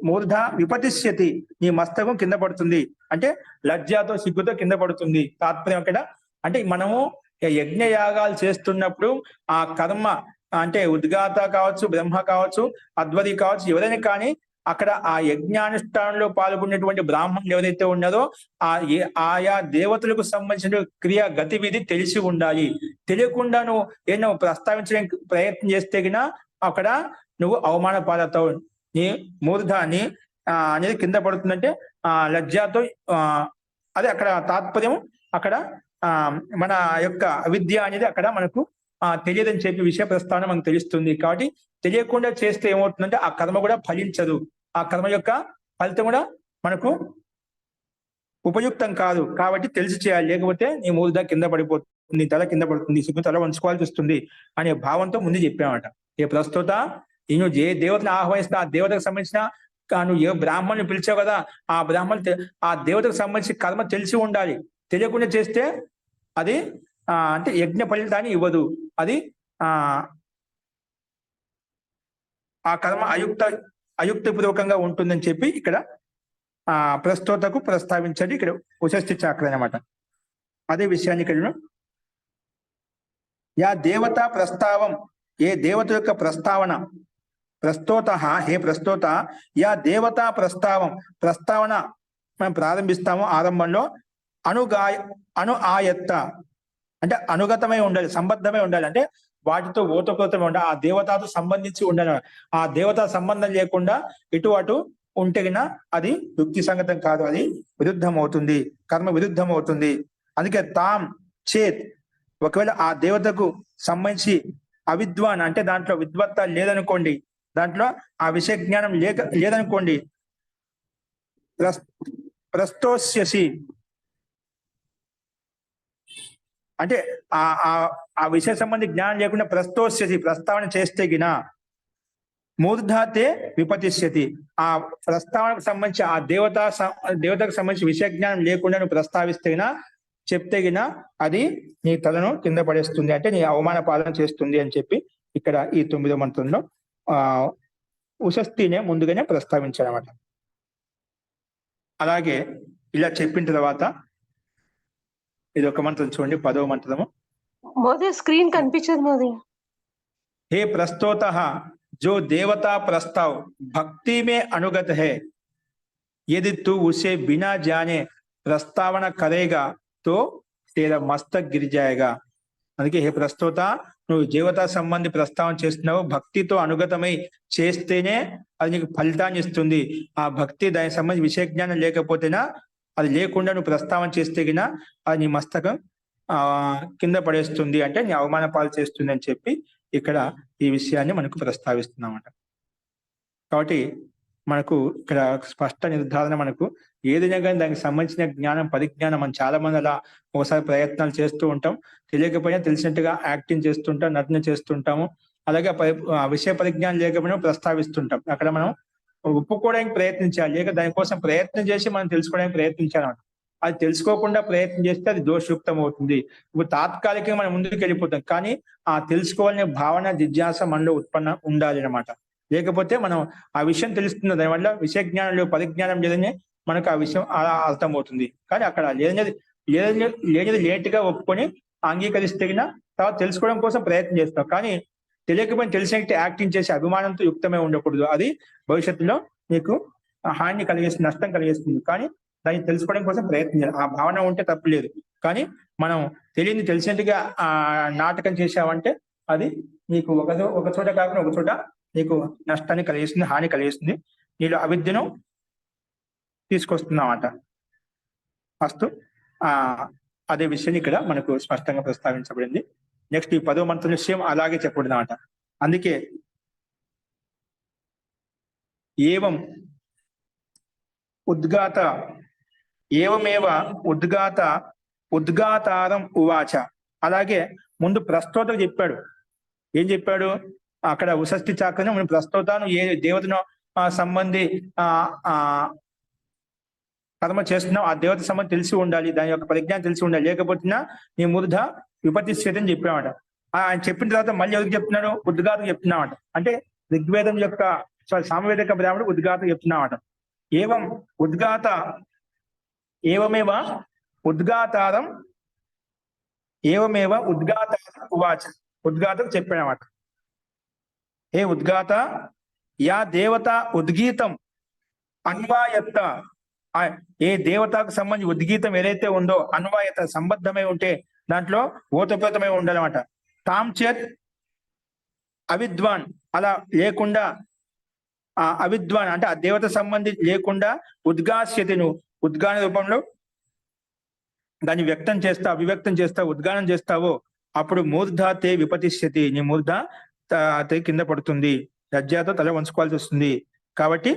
మూర్ధ విపతిష్యతి నీ మస్తకం కింద పడుతుంది అంటే లజ్జాతో సిగ్గుతో కింద పడుతుంది. తాత్పర్యం అక్కడ అంటే మనము యజ్ఞ యాగాలు చేస్తున్నప్పుడు ఆ కర్మ అంటే ఉద్గాత కావచ్చు, బ్రహ్మ కావచ్చు, అద్వది కావచ్చు, ఎవరైనా కానీ అక్కడ ఆ యజ్ఞానుష్ఠానంలో పాల్గొనేటువంటి బ్రాహ్మణులు ఎవరైతే ఉన్నారో ఆయా దేవతలకు సంబంధించిన క్రియ గతివిధి తెలిసి ఉండాలి. తెలియకుండా నువ్వు ఏదో ప్రస్తావించడానికి ప్రయత్నం చేస్తే గినా అక్కడ నువ్వు అవమాన పాలవుతావు. నీ మూర్ధాన్ని అనేది కింద పడుతుందంటే లజ్జాతో అదే అక్కడ తాత్పర్యం. అక్కడ మన యొక్క అవిద్య అనేది అక్కడ మనకు తెలియదని చెప్పి విషయ ప్రస్తావన మనకు తెలుస్తుంది. కాబట్టి తెలియకుండా చేస్తే ఏమవుతుందంటే ఆ కర్మ కూడా ఫలించదు. ఆ కర్మ యొక్క ఫలితం కూడా మనకు ఉపయుక్తం కాదు. కాబట్టి తెలిసి చేయాలి, లేకపోతే నీ మూర్ధ కింద పడిపోతుంది, తల కింద పడుతుంది, సిగ్గు తల వంచుకోవాల్సి వస్తుంది అనే భావంతో ముందు చెప్పామట. ఏ ప్రస్తుత నేను ఏ దేవతను ఆహ్వానిస్తున్నా ఆ దేవతకు సంబంధించిన నువ్వు ఏ బ్రాహ్మణ్ణి పిలిచావు కదా, ఆ బ్రాహ్మణు ఆ దేవతకు సంబంధించి కర్మ తెలిసి ఉండాలి. తెలియకుండా చేస్తే అది అంటే యజ్ఞ ఫలితాన్ని ఇవ్వదు. అది ఆ కర్మ అయుక్తపూర్వకంగా ఉంటుందని చెప్పి ఇక్కడ ప్రస్తోతకు ప్రస్తావించండి ఇక్కడ ఉషస్థి చాక్ర అనమాట. అదే విషయాన్ని ఇక్కడ యా దేవత ప్రస్తావం, ఏ దేవత యొక్క ప్రస్తావన, ప్రస్తోత హే ప్రస్తోత, యా దేవతా ప్రస్తావన మనం ప్రారంభిస్తాము ఆరంభంలో ఆయత్త అంటే అనుగతమై ఉండాలి, సంబద్ధమై ఉండాలి, అంటే వాటితో ఓతప్రోతమై ఉండాలి, ఆ దేవతతో సంబంధించి ఉండాలి. ఆ దేవత సంబంధం లేకుండా ఇటు అటు ఉంటేగినా అది యుక్తి సంగతం కాదు, అది విరుద్ధం అవుతుంది, కర్మ విరుద్ధం అవుతుంది. అందుకే తాం చేత్, ఒకవేళ ఆ దేవతకు సంబంధించి అవిద్వాన్ అంటే దాంట్లో విద్వత్త లేదనుకోండి, దాంట్లో ఆ విషయ జ్ఞానం లేదనుకోండి, ప్రస్తోస్యసి అంటే ఆ విషయ సంబంధి జ్ఞానం లేకుండా ప్రస్తోస్యసి ప్రస్తావన చేస్తే గిన మూర్ధాతే విపతిష్యతి, ఆ ప్రస్తావనకు సంబంధించి ఆ దేవతకు సంబంధించి విషయ జ్ఞానం లేకుండా నువ్వు ప్రస్తావిస్తే గినా చెప్తే గిన అది నీ తలను కింద పడేస్తుంది, అంటే నీ అవమాన పాలన చేస్తుంది అని చెప్పి ఇక్కడ ఈ 9వ మంత్రంలో ఉషస్థినే ముందుగానే ప్రస్తావించారన్నమాట. అలాగే ఇలా చెప్పిన తర్వాత ఇది ఒక మంత్రం చూడండి, 10వ మంత్రము. స్క్రీన్ కనిపించదు మోదీ. हे प्रस्तोतः जो देवता प्रस्ताव भक्ति में अनुगत है, यदि तू उसे बिना जाने प्रस्तावना करेगा तो तेरा मस्तक गिर जाएगा. అందుకే హే ప్రస్తోత, నువ్వు దేవతా సంబంధి ప్రస్తావన చేస్తున్నావు, భక్తితో అనుగతమై చేస్తేనే అది నీకు ఫలితాన్ని ఇస్తుంది. ఆ భక్తి దానికి సంబంధించి విషయ జ్ఞానం లేకపోతేనా, అది లేకుండా నువ్వు ప్రస్తావన చేస్తే గినా అది నీ మస్తకం కింద పడేస్తుంది, అంటే నీ అవమాన పాలు చేస్తుంది అని చెప్పి ఇక్కడ ఈ విషయాన్ని మనకు ప్రస్తావిస్తున్నామట. కాబట్టి మనకు ఇక్కడ స్పష్ట నిర్ధారణ, మనకు ఏదైనా కానీ దానికి సంబంధించిన జ్ఞానం పరిజ్ఞానం మనం చాలా మంది అలా ఒకసారి ప్రయత్నాలు చేస్తూ ఉంటాం, తెలియకపోయినా తెలిసినట్టుగా యాక్టింగ్ చేస్తుంటాం, నటన చేస్తుంటాము. అలాగే విషయ పరిజ్ఞానం లేకపోయినా ప్రస్తావిస్తుంటాం. అక్కడ మనం ఒప్పుకోవడానికి ప్రయత్నించాలి, లేక దానికోసం ప్రయత్నం చేసి మనం తెలుసుకోవడానికి ప్రయత్నించాలన్నమాట. అది తెలుసుకోకుండా ప్రయత్నం చేస్తే అది దోషయుక్తం అవుతుంది. ఇప్పుడు తాత్కాలికంగా మనం ముందుకు వెళ్ళిపోతాం, కానీ ఆ తెలుసుకోవాలనే భావన జిజ్ఞాస మనలో ఉత్పన్న ఉండాలి అనమాట. లేకపోతే మనం ఆ విషయం తెలుస్తుంది, దానివల్ల విషయ జ్ఞానం లేదు, పరిజ్ఞానం లేదని మనకు ఆ విషయం అలా అర్థమవుతుంది. కానీ అక్కడ లేనిది లేటుగా ఒప్పుకొని అంగీకరిస్తే తర్వాత తెలుసుకోవడం కోసం ప్రయత్నం చేస్తాం, కానీ తెలియకపోయినా తెలిసినట్టు యాక్టింగ్ చేసి అభిమానంతో యుక్తమే ఉండకూడదు. అది భవిష్యత్తులో నీకు హాని కలిగేస్తుంది, నష్టం కలిగేస్తుంది. కానీ దాన్ని తెలుసుకోవడం కోసం ప్రయత్నం చేయాలి. ఆ భావన ఉంటే తప్పు లేదు, కానీ మనం తెలియని తెలిసినట్టుగా నాటకం చేసావంటే అది నీకు ఒక చోట కాకుండా ఒక చోట నీకు నష్టాన్ని కలిగిస్తుంది, హాని కలిగిస్తుంది, నీలో అవిద్యను తీసుకొస్తున్నామట. ఫస్ట్ అదే విషయాన్ని ఇక్కడ మనకు స్పష్టంగా ప్రస్తావించబడింది. నెక్స్ట్ ఈ 10వ మంత్రం విషయం అలాగే చెప్పబడిందన్నమాట. అందుకే ఏమేవ ఉద్గాతారం ఉవాచ. అలాగే ముందు ప్రస్తోతకు చెప్పాడు. ఏం చెప్పాడు అక్కడ ఉషస్థి చాక్రని, మనం ప్రస్తోతాను ఏ దేవతను సంబంధి కర్మ చేస్తున్నావు, ఆ దేవత సంబంధం తెలిసి ఉండాలి, దాని యొక్క పరిజ్ఞానం తెలిసి ఉండాలి, లేకపోతున్నా నీ మూర్ధ విపతిష్యతి అని చెప్పామట. ఆయన చెప్పిన తర్వాత మళ్ళీ ఎవరికి చెప్తున్నాడు, ఉద్గాతం చెప్తున్నామట. అంటే ఋగ్వేదం యొక్క సామవేదిక బ్రాహ్మణుడు ఉద్గాతం చెప్తున్నామట. ఏవమేవ ఉద్గాతారం ఉవాచ. ఉద్గాతం చెప్పాడన్నమాట. ఏ ఉద్గాత యా దేవత ఉద్గీతం అన్వాయత్త, ఏ దేవతకు సంబంధించి ఉద్గీతం ఏదైతే ఉందో అన్వాయత సంబద్ధమై ఉంటే దాంట్లో ఓతప్రోతమై ఉండాలన్నమాట. తాం చేత్ అవిద్వాన్, అలా లేకుండా అవిద్వాన్ అంటే ఆ దేవత సంబంధించి లేకుండా ఉద్గాస్యతి, నువ్వు ఉద్గాన రూపంలో దాన్ని వ్యక్తం చేస్తావు, అభివ్యక్తం చేస్తావు, ఉద్గానం చేస్తావో అప్పుడు మూర్ధాతే విపతిష్యతి, నీ మూర్ధ కింద పడుతుంది, లజ్జాతో తల వంచుకోవాల్సి వస్తుంది. కాబట్టి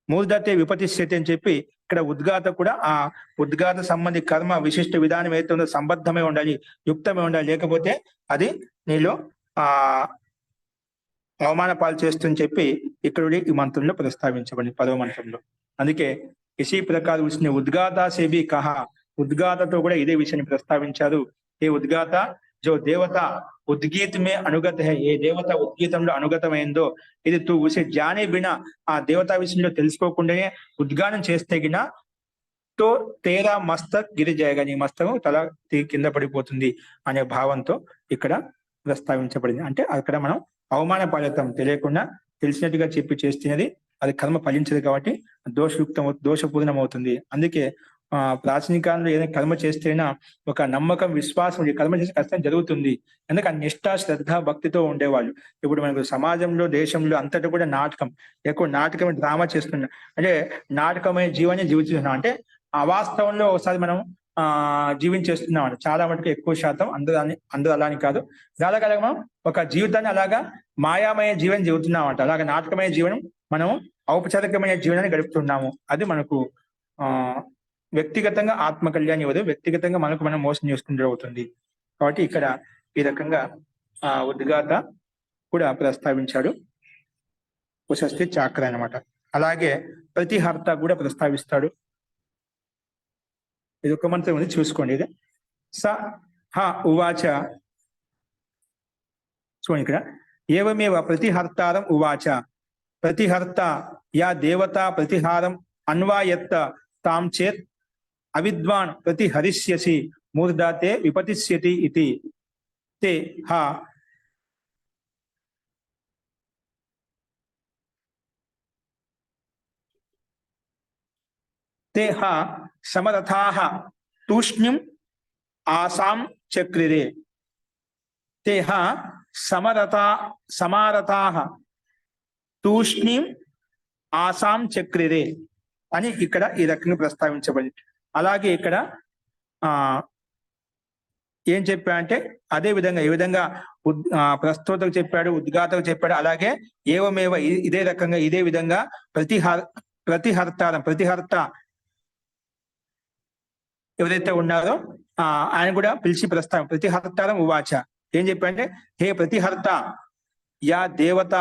మూర్ధతే విపతిష్యతి అని చెప్పి ఇక్కడ ఉద్గాత కూడా ఆ ఉద్గాత సంబంధి కర్మ విశిష్ట విధానం ఏదైతే ఉందో సంబద్ధమై ఉండాలి, యుక్తమై ఉండాలి, లేకపోతే అది నీలో అవమాన పాలు చేస్తుందని చెప్పి ఇక్కడ ఈ మంత్రంలో ప్రస్తావించబడింది 10వ మంత్రంలో. అందుకే ఇसी प्रकार उसने उद्गाता से भी कहा, ఉద్గాతతో కూడా ఇదే విషయాన్ని ప్రస్తావించారు. ఏ ఉద్గాత జో దేవత ఉద్గీత మే అనుగత హై, ఏ దేవత ఉద్గీతంలో అనుగతమైందో ఇది తూ ఉసే జానే బినా, ఆ దేవతా విషయంలో తెలుసుకోకుండానే ఉద్గానం చేస్తే గిన తో తేరా మస్తక్ గిరి జాయగా, నీ మస్తకం తల కింద పడిపోతుంది అనే భావంతో ఇక్కడ ప్రస్తావించబడింది. అంటే అక్కడ మనం అవమాన పాలితం, తెలియకుండా తెలిసినట్టుగా చెప్పి చేస్తున్నది అది కర్మ ఫలించదు కాబట్టి దోషపూర్ణం అవుతుంది. అందుకే ప్రాచీన కాలంలో ఏదైనా కర్మ చేస్తేనా ఒక నమ్మకం, విశ్వాసం, ఈ కర్మ చేస్తే ఖచ్చితంగా జరుగుతుంది. ఎందుకంటే నిష్ఠ, శ్రద్ధ, భక్తితో ఉండేవాళ్ళు. ఇప్పుడు మనకు సమాజంలో, దేశంలో అంతటా కూడా నాటకం, ఎక్కువ నాటకమే, డ్రామా చేస్తున్నాం. అంటే నాటకమైన జీవాన్ని జీవిస్తున్నాం. అంటే అవాస్తవంలో ఒకసారి మనం జీవించేస్తున్నాం అండి. చాలా మటుకు ఎక్కువ శాతం అందరూ అలాని కాదు, అలాగ మనం ఒక జీవితాన్ని అలాగా మాయామయ జీవనం జీవుతున్నాం అంట. అలాగే నాటకమైన జీవనం మనం ఔపచారికమైన జీవనాన్ని గడుపుతున్నాము. అది మనకు వ్యక్తిగతంగా ఆత్మ కళ్యాణం ఇవ్వదు, వ్యక్తిగతంగా మనకు మనం మోసం చేసుకుంటూ అవుతుంది. కాబట్టి ఇక్కడ ఈ రకంగా ఉద్గాత కూడా ప్రస్తావించాడు, ఉషస్థి చాక్ర అనమాట. అలాగే ప్రతిహర్త కూడా ప్రస్తావిస్తాడు. ఇది ఒక మంత్రం ఉంది, చూసుకోండి. ఇది స హ ఉవాచ, చూడండి ఇక్కడ ఏవమేవ ప్రతిహర్తారం ఉవాచ, ప్రతిహర్త యా దేవత ప్రతిహారం అన్వాయత్త తాం చేత్ అవిద్వాన్ ప్రతిహరిష్యసి మూర్ధాతే విపతిష్యతి ఇతి తే హ తే హ సమరథాః తూష్ణిం ఆసాం చక్రిరే. తే హ సమారథాః తూష్ణిం ఆసాం చక్రిరే అని ఇక్కడ ఈ రకంగా ప్రస్తావించబడింది. అలాగే ఇక్కడ ఏం చెప్పా అంటే అదే విధంగా, ఏ విధంగా ప్రస్తుతకు చెప్పాడు, ఉద్గాతకు చెప్పాడు, అలాగే ఏవమేవ ఇదే రకంగా ఇదే విధంగా ప్రతిహర్త ఎవరైతే ఉన్నారో ఆయన కూడా పిలిచి ప్రస్తావం. ప్రతిహర్తారం ఉవాచ ఏం చెప్పాడంటే, హే ప్రతిహర్త యా దేవత,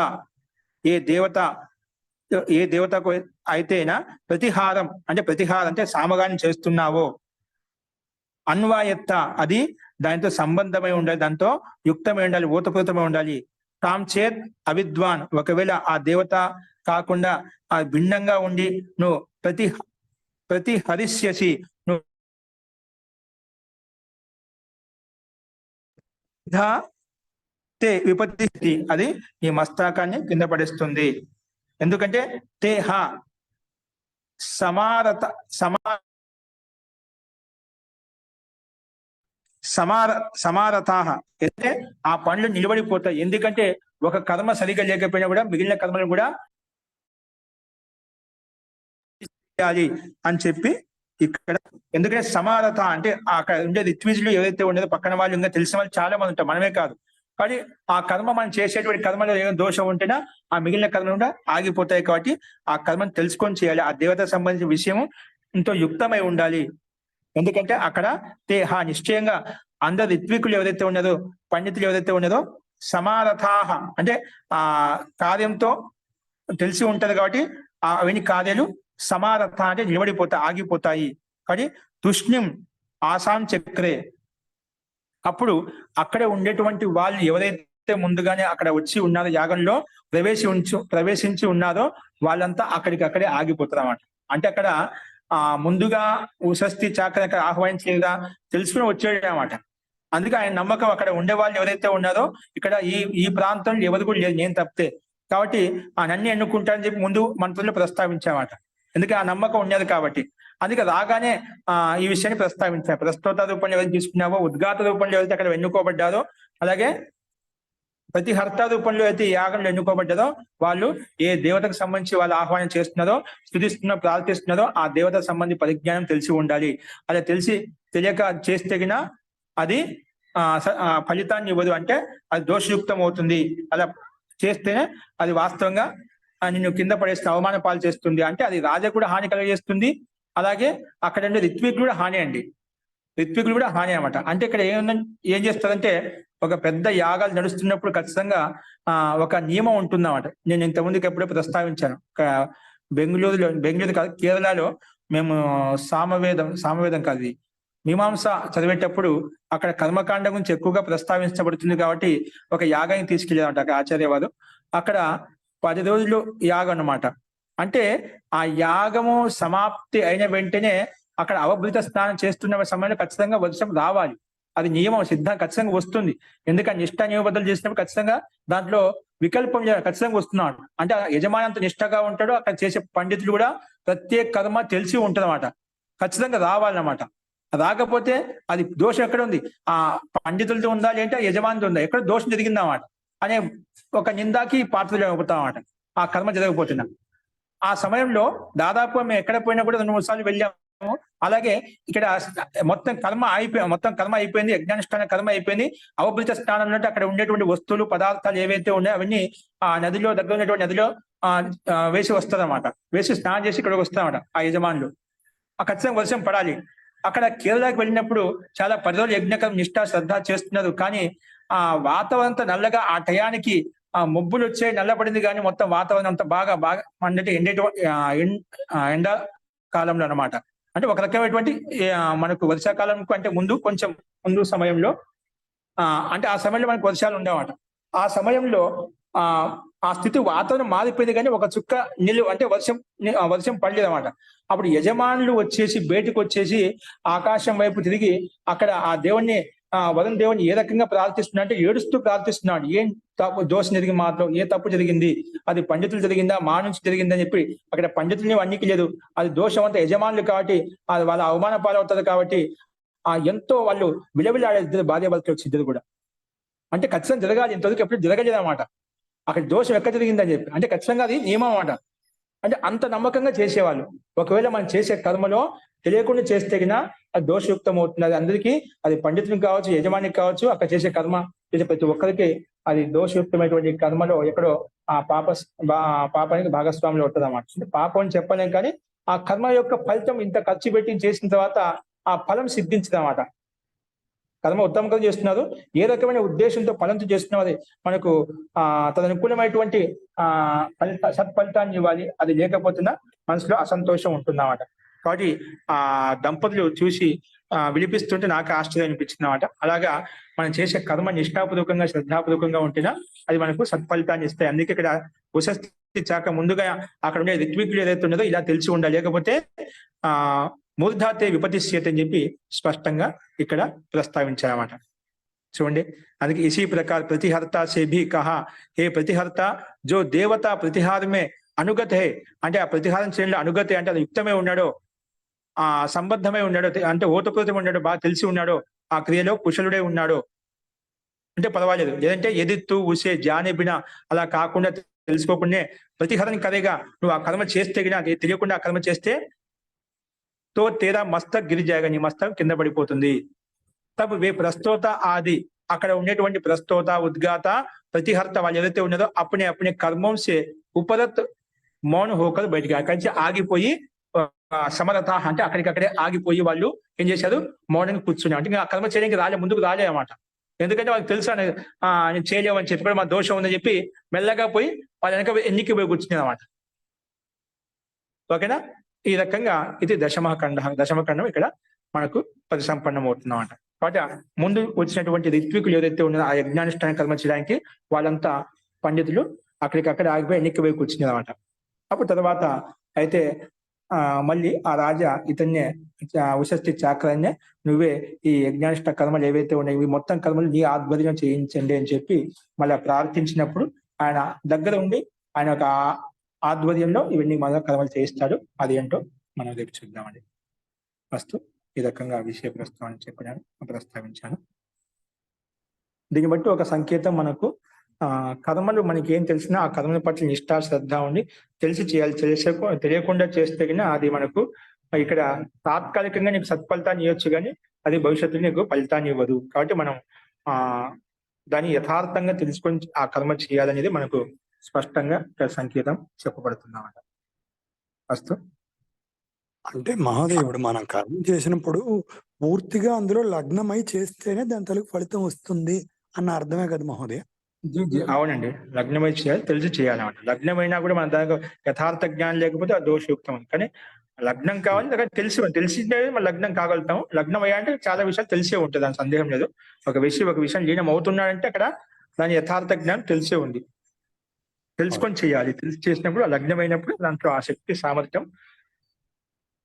ఏ దేవతకు అయితేనా ప్రతిహారం అంటే సామగానం చేస్తున్నావో, అన్వాయత్త అది దానితో సంబంధమై ఉండాలి, దాంతో యుక్తమై ఉండాలి, ఓతప్రోతమై ఉండాలి. తాం చేత్ అవిద్వాన్, ఒకవేళ ఆ దేవత కాకుండా ఆ భిన్నంగా ఉండి నువ్వు ప్రతిహరిష్యసి, నువ్వు విపత్తి, అది ఈ మస్తకాన్ని కింద పడేస్తుంది. ఎందుకంటే తే హ సమారథాః అంటే ఆ పనులు నిలబడిపోతాయి. ఎందుకంటే ఒక కర్మ సరిగా లేకపోయినా కూడా మిగిలిన కర్మలను కూడా చేయాలి అని చెప్పి ఇక్కడ. ఎందుకంటే సమారథ అంటే అక్కడ ఉండే రిత్విజులు ఏదైతే ఉండేదో పక్కన వాళ్ళు, ఇంకా తెలిసిన వాళ్ళు చాలా మంది ఉంటారు, మనమే కాదు. కానీ ఆ కర్మ మనం చేసేటువంటి కర్మలో ఏదో దోషం ఉంటేనా ఆ మిగిలిన కర్మలు కూడా ఆగిపోతాయి. కాబట్టి ఆ కర్మను తెలుసుకొని చేయాలి. ఆ దేవతకు సంబంధించిన విషయం ఎంతో యుక్తమై ఉండాలి. ఎందుకంటే అక్కడ నిశ్చయంగా అందరు రిత్వికులు ఎవరైతే ఉన్నారో, పండితులు ఎవరైతే ఉన్నారో, సమారథాః అంటే ఆ కార్యంతో తెలిసి ఉంటది కాబట్టి అవన్నీ కార్యాలు సమారథ అంటే నిలబడిపోతాయి, ఆగిపోతాయి. కానీ తూష్ణిం ఆసాం చక్రే, అప్పుడు అక్కడ ఉండేటువంటి వాళ్ళు ఎవరైతే ముందుగానే అక్కడ వచ్చి ఉన్నారో, యాగంలో ప్రవేశించి ఉన్నారో వాళ్ళంతా అక్కడికక్కడే ఆగిపోతారు అన్నమాట. అంటే అక్కడ ముందుగా ఉషస్థి చాక్ర అక్కడ ఆహ్వానించేదా తెలుసుకుని వచ్చాడు అన్నమాట. అందుకే ఆయన నమ్మకం అక్కడ ఉండే వాళ్ళు ఎవరైతే ఉన్నారో ఇక్కడ ఈ ప్రాంతంలో ఎవరు కూడా లేదు, నేను తప్పితే, కాబట్టి ఆ నన్ను ఎన్నుకుంటానని చెప్పి ముందు మంత్రులు ప్రస్తావించామాట. ఎందుకంటే ఆ నమ్మకం ఉన్నది కాబట్టి. అందుకే రాగానే ఈ విషయాన్ని ప్రస్తావించారు. ప్రస్తుత రూపంలో ఎవరైతే తీసుకున్నావో, ఉద్గాత రూపంలో ఎవరైతే అక్కడ ఎన్నుకోబడ్డారో, అలాగే ప్రతిహర్త రూపంలో అయితే యాగంలో ఎన్నుకోబడ్డారో వాళ్ళు ఏ దేవతకు సంబంధించి వాళ్ళు ఆహ్వానం చేస్తున్నారో, స్తుతిస్తున్నారో, ప్రార్థిస్తున్నారో ఆ దేవతకు సంబంధించి పరిజ్ఞానం తెలిసి ఉండాలి. అలా తెలియక చేస్తేగినా అది ఫలితాన్ని ఇవ్వదు, అంటే అది దోషయుక్తం అవుతుంది. అలా చేస్తేనే అది వాస్తవంగా నిన్ను కింద పడేస్తే అవమాన పాలు చేస్తుంది. అంటే అది రాజా కూడా హాని కలగజేస్తుంది, అలాగే అక్కడ రిత్విక్ కూడా హాని అండి. ఋత్వికులు కూడా హాని అనమాట. అంటే ఇక్కడ ఏం చేస్తారంటే ఒక పెద్ద యాగాలు నడుస్తున్నప్పుడు ఖచ్చితంగా ఒక నియమం ఉంటుందన్నమాట. నేను ఇంతకుముందుకు ఎప్పుడో ప్రస్తావించాను. బెంగళూరు కాదు, కేరళలో మేము సామవేదం కాదు ఇది మీమాంస చదివేటప్పుడు అక్కడ కర్మకాండ గురించి ఎక్కువగా ప్రస్తావించబడుతుంది కాబట్టి ఒక యాగాన్ని తీసుకెళ్ళారంట అక్కడ ఆచార్యవారు. అక్కడ 10 రోజులు యాగం అన్నమాట. అంటే ఆ యాగము సమాప్తి అయిన వెంటనే అక్కడ అవభృత స్నానం చేస్తున్న సమయంలో ఖచ్చితంగా వర్షం రావాలి. అది నియమం, సిద్ధం ఖచ్చితంగా వస్తుంది. ఎందుకంటే నిష్ఠ నియమబద్ధలు చేసినప్పుడు ఖచ్చితంగా దాంట్లో వికల్పం ఖచ్చితంగా వస్తున్నాడు. అంటే యజమాని అంత నిష్ఠగా ఉంటాడో అక్కడ చేసే పండితులు కూడా ప్రత్యేక కర్మ తెలిసి ఉంటదన్నమాట. ఖచ్చితంగా రావాలన్నమాట. రాకపోతే అది దోషం ఎక్కడ ఉంది, ఆ పండితులతో ఉందా లేదంటే యజమానితో ఉందా, ఎక్కడ దోషం జరిగిందన్నమాట అనే ఒక నిందాకి పాత్రలు అవుతామన్నమాట ఆ కర్మ జరగకపోతున్నా. ఆ సమయంలో దాదాపు మేము ఎక్కడ పోయినా కూడా 2-3 సార్లు వెళ్ళాము. అలాగే ఇక్కడ మొత్తం కర్మ అయిపోయింది, యజ్ఞానుష్ఠాన కర్మ అయిపోయింది. అవభృత స్నానం అంటే అక్కడ ఉండేటువంటి వస్తువులు పదార్థాలు ఏవైతే ఉన్నాయో అవన్నీ ఆ నదిలో దగ్గర ఉన్నటువంటి నదిలో వేసి వస్తారన్నమాట. వేసి స్నానం చేసి ఇక్కడికి వస్తారన్నమాట ఆ యజమానులు. ఖచ్చితంగా వర్షం పడాలి. అక్కడ కేరళకి వెళ్ళినప్పుడు చాలా 10 రోజులు యజ్ఞకం నిష్ఠ శ్రద్ధ చేస్తున్నారు. కానీ ఆ వాతావరణం అంతా నల్లగా ఆ టయానికి మబ్బులు వచ్చాయి, నల్లబడింది. కానీ మొత్తం వాతావరణం అంతా బాగా అంటే ఎండా కాలంలో అన్నమాట. అంటే ఒక రకమైనటువంటి మనకు వర్షాకాలం అంటే కొంచెం ముందు సమయంలో అంటే ఆ సమయంలో మనకు వర్షాలు ఉండేవాట. ఆ సమయంలో ఆ స్థితి వాతావరణం మారిపోయింది కానీ ఒక చుక్క నీళ్ళు అంటే వర్షం పడలేదు అన్నమాట. అప్పుడు యజమానులు వచ్చేసి బయటకు వచ్చేసి ఆకాశం వైపు తిరిగి అక్కడ ఆ దేవుణ్ణి వరుణ్ దేవుని ఏ రకంగా ప్రార్థిస్తున్నా అంటే ఏడుస్తూ ప్రార్థిస్తున్నాడు. ఏం దోషం జరిగి మాత్రం ఏ తప్పు జరిగింది, అది పండితులు జరిగిందా మా నుంచి జరిగిందా అని చెప్పి అక్కడ పండితుల్ని అన్నికి లేదు, అది దోషం అంతా యజమానులు కాబట్టి అది వాళ్ళ అవమాన పాలవుతుంది కాబట్టి ఎంతో వాళ్ళు విలవిలాడే ఇద్దరు భార్యాభర్తలు ఇద్దరు కూడా. అంటే ఖచ్చితంగా జరగాలి, ఇంతవరకు ఎప్పుడు జరగలేదు అన్నమాట. అక్కడ దోషం ఎక్కడ జరిగిందని చెప్పి అంటే ఖచ్చితంగా అది నియమం అన్నమాట. అంటే అంత నమ్మకంగా చేసేవాళ్ళు. ఒకవేళ మనం చేసే కర్మలో తెలియకుండా చేస్తే గినా అది దోషయుక్తం అవుతుంది. అది అందరికీ, అది పండితునికి కావచ్చు, యజమానికి కావచ్చు, అక్కడ చేసే కర్మ చేసే ప్రతి ఒక్కరికి అది దోషయుక్తమైనటువంటి కర్మలో ఎక్కడో ఆ పాపానికి భాగస్వాములు ఉంటుంది అన్నమాట. అంటే పాపం అని చెప్పలేం కానీ ఆ కర్మ యొక్క ఫలితం ఇంత ఖర్చు పెట్టి చేసిన తర్వాత ఆ ఫలం సిద్ధించదు అన్నమాట. కర్మ ఉత్తమంగా చేస్తున్నారు, ఏ రకమైన ఉద్దేశంతో ఫలంతో చేస్తున్నారు అది మనకు తదనుకూలమైనటువంటి సత్ఫలితాన్ని ఇవ్వాలి. అది లేకపోతున్నా మనసులో అసంతోషం ఉంటుందన్నమాట. కాబట్టి ఆ దంపతులు చూసి విలిపిస్తుంటే నాకు ఆశ్చర్యం అనిపించింది అన్నమాట. అలాగా మనం చేసే కర్మ నిష్ఠాపూర్వకంగా శ్రద్ధాపూర్వకంగా ఉంటేనా అది మనకు సత్ఫలితాన్ని ఇస్తాయి. అందుకే ఇక్కడ ఉషస్థి చాక ముందుగా అక్కడ ఉండే ఋత్వికులు ఏదైతే ఉన్నదో ఇలా తెలిసి ఉండాలి. లేకపోతే మూర్ధాతే విపతిష్యత అని చెప్పి స్పష్టంగా ఇక్కడ ప్రస్తావించారన్నమాట. చూడండి, అందుకే ఇसी प्रकार प्रतिहर्ता से भी कहा, हे प्रतिहर्ता जो देवता प्रतिहार में అనుగత హే, అంటే ఆ ప్రతిహారం చేయడంలో అనుగతే అంటే అది యుక్తమై ఉన్నాడో, సంబద్ధమై ఉన్నాడో, అంటే ఓతప్రోతమై ఉన్నాడో, బాగా తెలిసి ఉన్నాడో, ఆ క్రియలో కుశలుడే ఉన్నాడో అంటే పర్వాలేదు. లేదంటే ఎదిత్తు ఉసే జానిబిన అలా కాకుండా తెలుసుకోకుండా ప్రతిహరణ కరేగా నువ్వు ఆ కర్మ చేస్తే గినా తెలియకుండా ఆ కర్మ చేస్తే తో తేరా మస్తక్ గిరి జాయగా, నీ మస్తకం కింద పడిపోతుంది. తబ్ వే ప్రస్తోత ఆది, అక్కడ ఉండేటువంటి ప్రస్తోత ఉద్గాత ప్రతిహర్త వాళ్ళు ఏదైతే ఉన్నదో అప్పుడే కర్మం సే ఉపరత్ మౌన్ హోకర్ బయటికి అక్కడి నుంచి ఆగిపోయి సమరత అంటే అక్కడికక్కడే ఆగిపోయి వాళ్ళు ఏం చేశారు, మౌనంగా కూర్చున్నారు. అంటే ఆ కర్మ చేయడానికి ముందుకు రాలే అన్నమాట. ఎందుకంటే వాళ్ళకి తెలుసా నేను చేయలేమని చెప్పి కూడా మా దోషం ఉందని చెప్పి మెల్లగా పోయి వాళ్ళ వెనక ఎన్నికి పోయి కూర్చున్నారు అన్నమాట. ఓకేనా? ఈ రకంగా ఇది దశమఖండం ఇక్కడ మనకు పరిసంపన్నం అవుతుంది అన్నమాట. కాబట్టి ముందు వచ్చినటువంటి ఋత్వికులు ఏదైతే ఉన్నారో ఆ యజ్ఞానుష్ఠాన కర్మ చేయడానికి వాళ్ళంతా పండితులు అక్కడికక్కడ ఆగిపోయి ఎన్నికపోయి కూర్చున్నారు అన్నమాట. అప్పుడు తర్వాత అయితే మళ్ళీ ఆ రాజా ఇతన్నే ఉషస్థి చాకరాన్నే నువ్వే ఈ యజ్ఞానుష్ఠ కర్మలు ఏవైతే ఉన్నాయి ఇవి మొత్తం కర్మలు నీ ఆధ్వర్యం చేయించండి అని చెప్పి మళ్ళీ ప్రార్థించినప్పుడు ఆయన దగ్గర ఉండి ఆయన ఒక ఆధ్వర్యంలో ఇవన్నీ మొదల కర్మలు చేయిస్తాడు. అది ఏంటో మనం రేపు చూద్దామండి. ఫస్ట్ ఈ రకంగా విషయ ప్రస్తావన ప్రస్తావించాను. దీన్ని బట్టి ఒక సంకేతం మనకు కర్మలు మనకి ఏం తెలిసినా ఆ కర్మల పట్ల నిష్ఠా శ్రద్ధ ఉండి తెలిసి చేయాలి. తెలియకుండా చేస్తే కానీ అది మనకు ఇక్కడ తాత్కాలికంగా నీకు సత్ఫలితాన్ని ఇవ్వచ్చు కానీ అది భవిష్యత్తులో నీకు ఫలితాన్ని ఇవ్వదు. కాబట్టి మనం దాన్ని యథార్థంగా తెలుసుకొని ఆ కర్మ చేయాలనేది మనకు స్పష్టంగా సంకేతం చెప్పబడుతుందన్నమాట. ఫస్ట్ అంటే మహాదేవుడు మనం కర్మ చేసినప్పుడు పూర్తిగా అందులో లగ్నమై చేస్తేనే దాని తలకు ఫలితం వస్తుంది అన్న అర్థమే కదా మహోదయ. అవునండి, లగ్నమై చేయాలి, తెలిసి చేయాలన్నమాట. లగ్నమైనా కూడా మన దానికి యథార్థ జ్ఞానం లేకపోతే ఆ దోషయుక్తం ఉంది. కానీ లగ్నం కావాలి, లేకపోతే తెలిసిందే మన లగ్నం కాగలుగుతాం. లగ్నం అయ్యా అంటే చాలా విషయాలు తెలిసే ఉంటుంది, దాని సందేహం లేదు. ఒక విషయం లీనం అవుతున్నాడంటే అక్కడ దాని యథార్థ జ్ఞానం తెలిసే ఉంది. తెలుసుకొని చేయాలి. తెలిసి చేసినప్పుడు ఆ లగ్నమైనప్పుడు దాంట్లో ఆ శక్తి సామర్థ్యం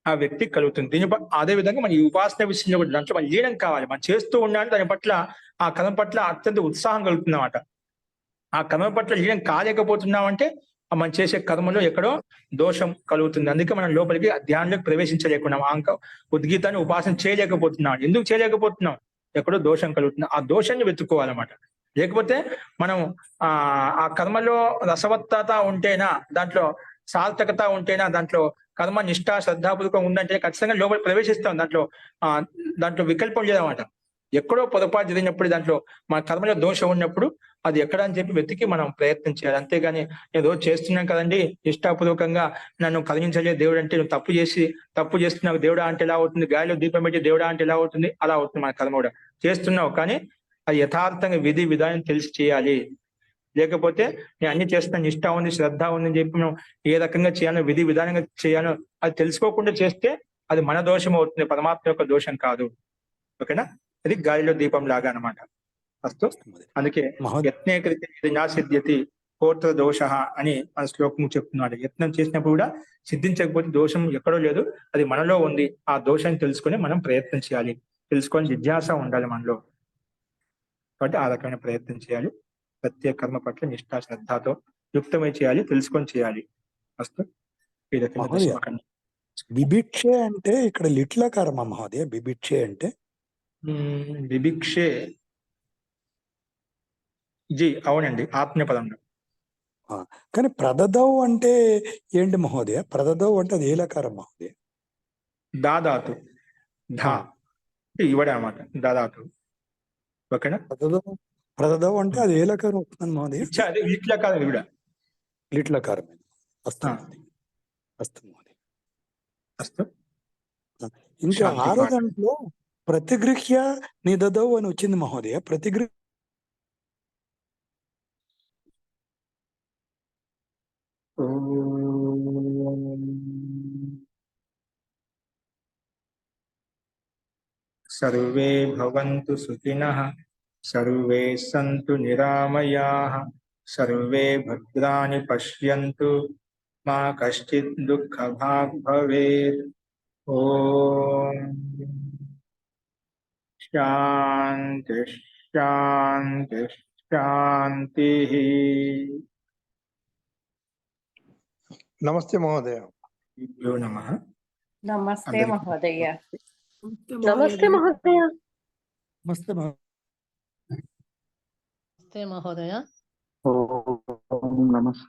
ఆ వ్యక్తికి కలుగుతుంది. అదే విధంగా మన ఈ ఉపాసన విషయంలో కూడా దాంట్లో మనం లీనం కావాలి. మనం చేస్తూ ఉన్నాను దాని పట్ల ఆ కర్మ పట్ల అత్యంత ఉత్సాహం కలుగుతుందన్నమాట. ఆ కర్మ పట్ల లీనం కాలేకపోతున్నామంటే మనం చేసే కర్మలో ఎక్కడో దోషం కలుగుతుంది. అందుకే మనం లోపలికి ధ్యానంలోకి ప్రవేశించలేకున్నాం. ఉద్గీతాన్ని ఉపాసన చేయలేకపోతున్నాం. ఎందుకు చేయలేకపోతున్నాం? ఎక్కడో దోషం కలుగుతుంది. ఆ దోషాన్ని వెతుక్కోవాలన్నమాట. లేకపోతే మనం ఆ కర్మలో రసవత్తత ఉంటేనా, దాంట్లో సార్థకత ఉంటేనా, దాంట్లో కర్మ నిష్ఠ శ్రద్ధాపూర్వకం ఉందంటే ఖచ్చితంగా లోపల ప్రవేశిస్తాం. దాంట్లో వికల్పం లేదన్నమాట. ఎక్కడో పొరపాటు జరిగినప్పుడు, దాంట్లో మన కర్మలో దోషం ఉన్నప్పుడు అది ఎక్కడ అని చెప్పి వెతికి మనం ప్రయత్నం చేయాలి. అంతేగాని నేను రోజు చేస్తున్నాను కదండి, నిష్ఠాపూర్వకంగా నన్ను కదిలించలే దేవుడు అంటే, నువ్వు తప్పు చేస్తున్నావు దేవుడా అంటే ఎలా అవుతుంది? గాలిలో దీపం పెట్టి దేవుడా అంటే ఎలా అవుతుంది? అలా అవుతుంది మన కర్మ కూడా. చేస్తున్నావు కానీ అది యథార్థంగా విధి విధానం తెలిసి చేయాలి. లేకపోతే నేను అన్ని చేస్తున్నా, నిష్ఠ ఉంది, శ్రద్ధ ఉంది అని చెప్పి మనం ఏ రకంగా చేయాలో, విధి విధానంగా చేయాలో అది తెలుసుకోకుండా చేస్తే అది మన దోషం అవుతుంది, పరమాత్మ యొక్క దోషం కాదు. ఓకేనా? అది గాలిలో దీపం లాగా అన్నమాట. అస్తు. అందుకే యత్నే కృతే నా సిద్ధ్యతి కోత్ర దోష అని మన శ్లోకము చెప్తున్నాడు. యత్నం చేసినప్పుడు కూడా సిద్ధించకపోతే దోషం ఎక్కడో లేదు, అది మనలో ఉంది. ఆ దోషాన్ని తెలుసుకొని మనం ప్రయత్నం చేయాలి. తెలుసుకొని జిజ్ఞాస ఉండాలి మనలో. కాబట్టి ఆ రకమైన ప్రయత్నం చేయాలి. ప్రత్యేక కర్మ పట్ల నిష్ఠా శ్రద్ధతో యుక్తమై చేయాలి, తెలుసుకొని చేయాలి. అస్తు. ఈ రకంగా దశమకం. బిభిక్షే అంటే ఇక్కడ లిట్లకారమా మహోదయ? బిభిక్షే అంటే బిభిక్షే జీ అవునండి, ఆత్మీయపదంలో. కానీ ప్రదదౌ అంటే ఏంటి మహోదయ? ప్రదదౌ అంటే అది ఏ లకారం మహోదయ? దాదాతు ధా ఇవ్వడే అన్నమాట, దాదాతు. ఓకేనా? ప్రదదౌ అంటే అది ఏ లకారం వస్తుంది మహోదయ? అది లిట్లకారం ఇవిడ. లిట్లకారం. అస్తు మహోదయ. అస్తు. ఇంకా ఆరో దాంట్లో ప్రతిగృహ్య నిదదౌ అని వచ్చింది మహోదయ. ప్రతిగృహ్య సర్వే భవంతు సుఖినః, సర్వే సంతు నిరామయాః, సర్వే భద్రాణి పశ్యంతు, మా కశ్చిత్ దుఃఖభాగ్ భవేత్. ఓం శాంతి శాంతి శాంతి. నమస్తే మహోదయ. నమః. నమస్తే మహోదయ. నమస్తే మహోదయ. నమస్తే నమస్తే మహోదయ. ఓం నమస్తే.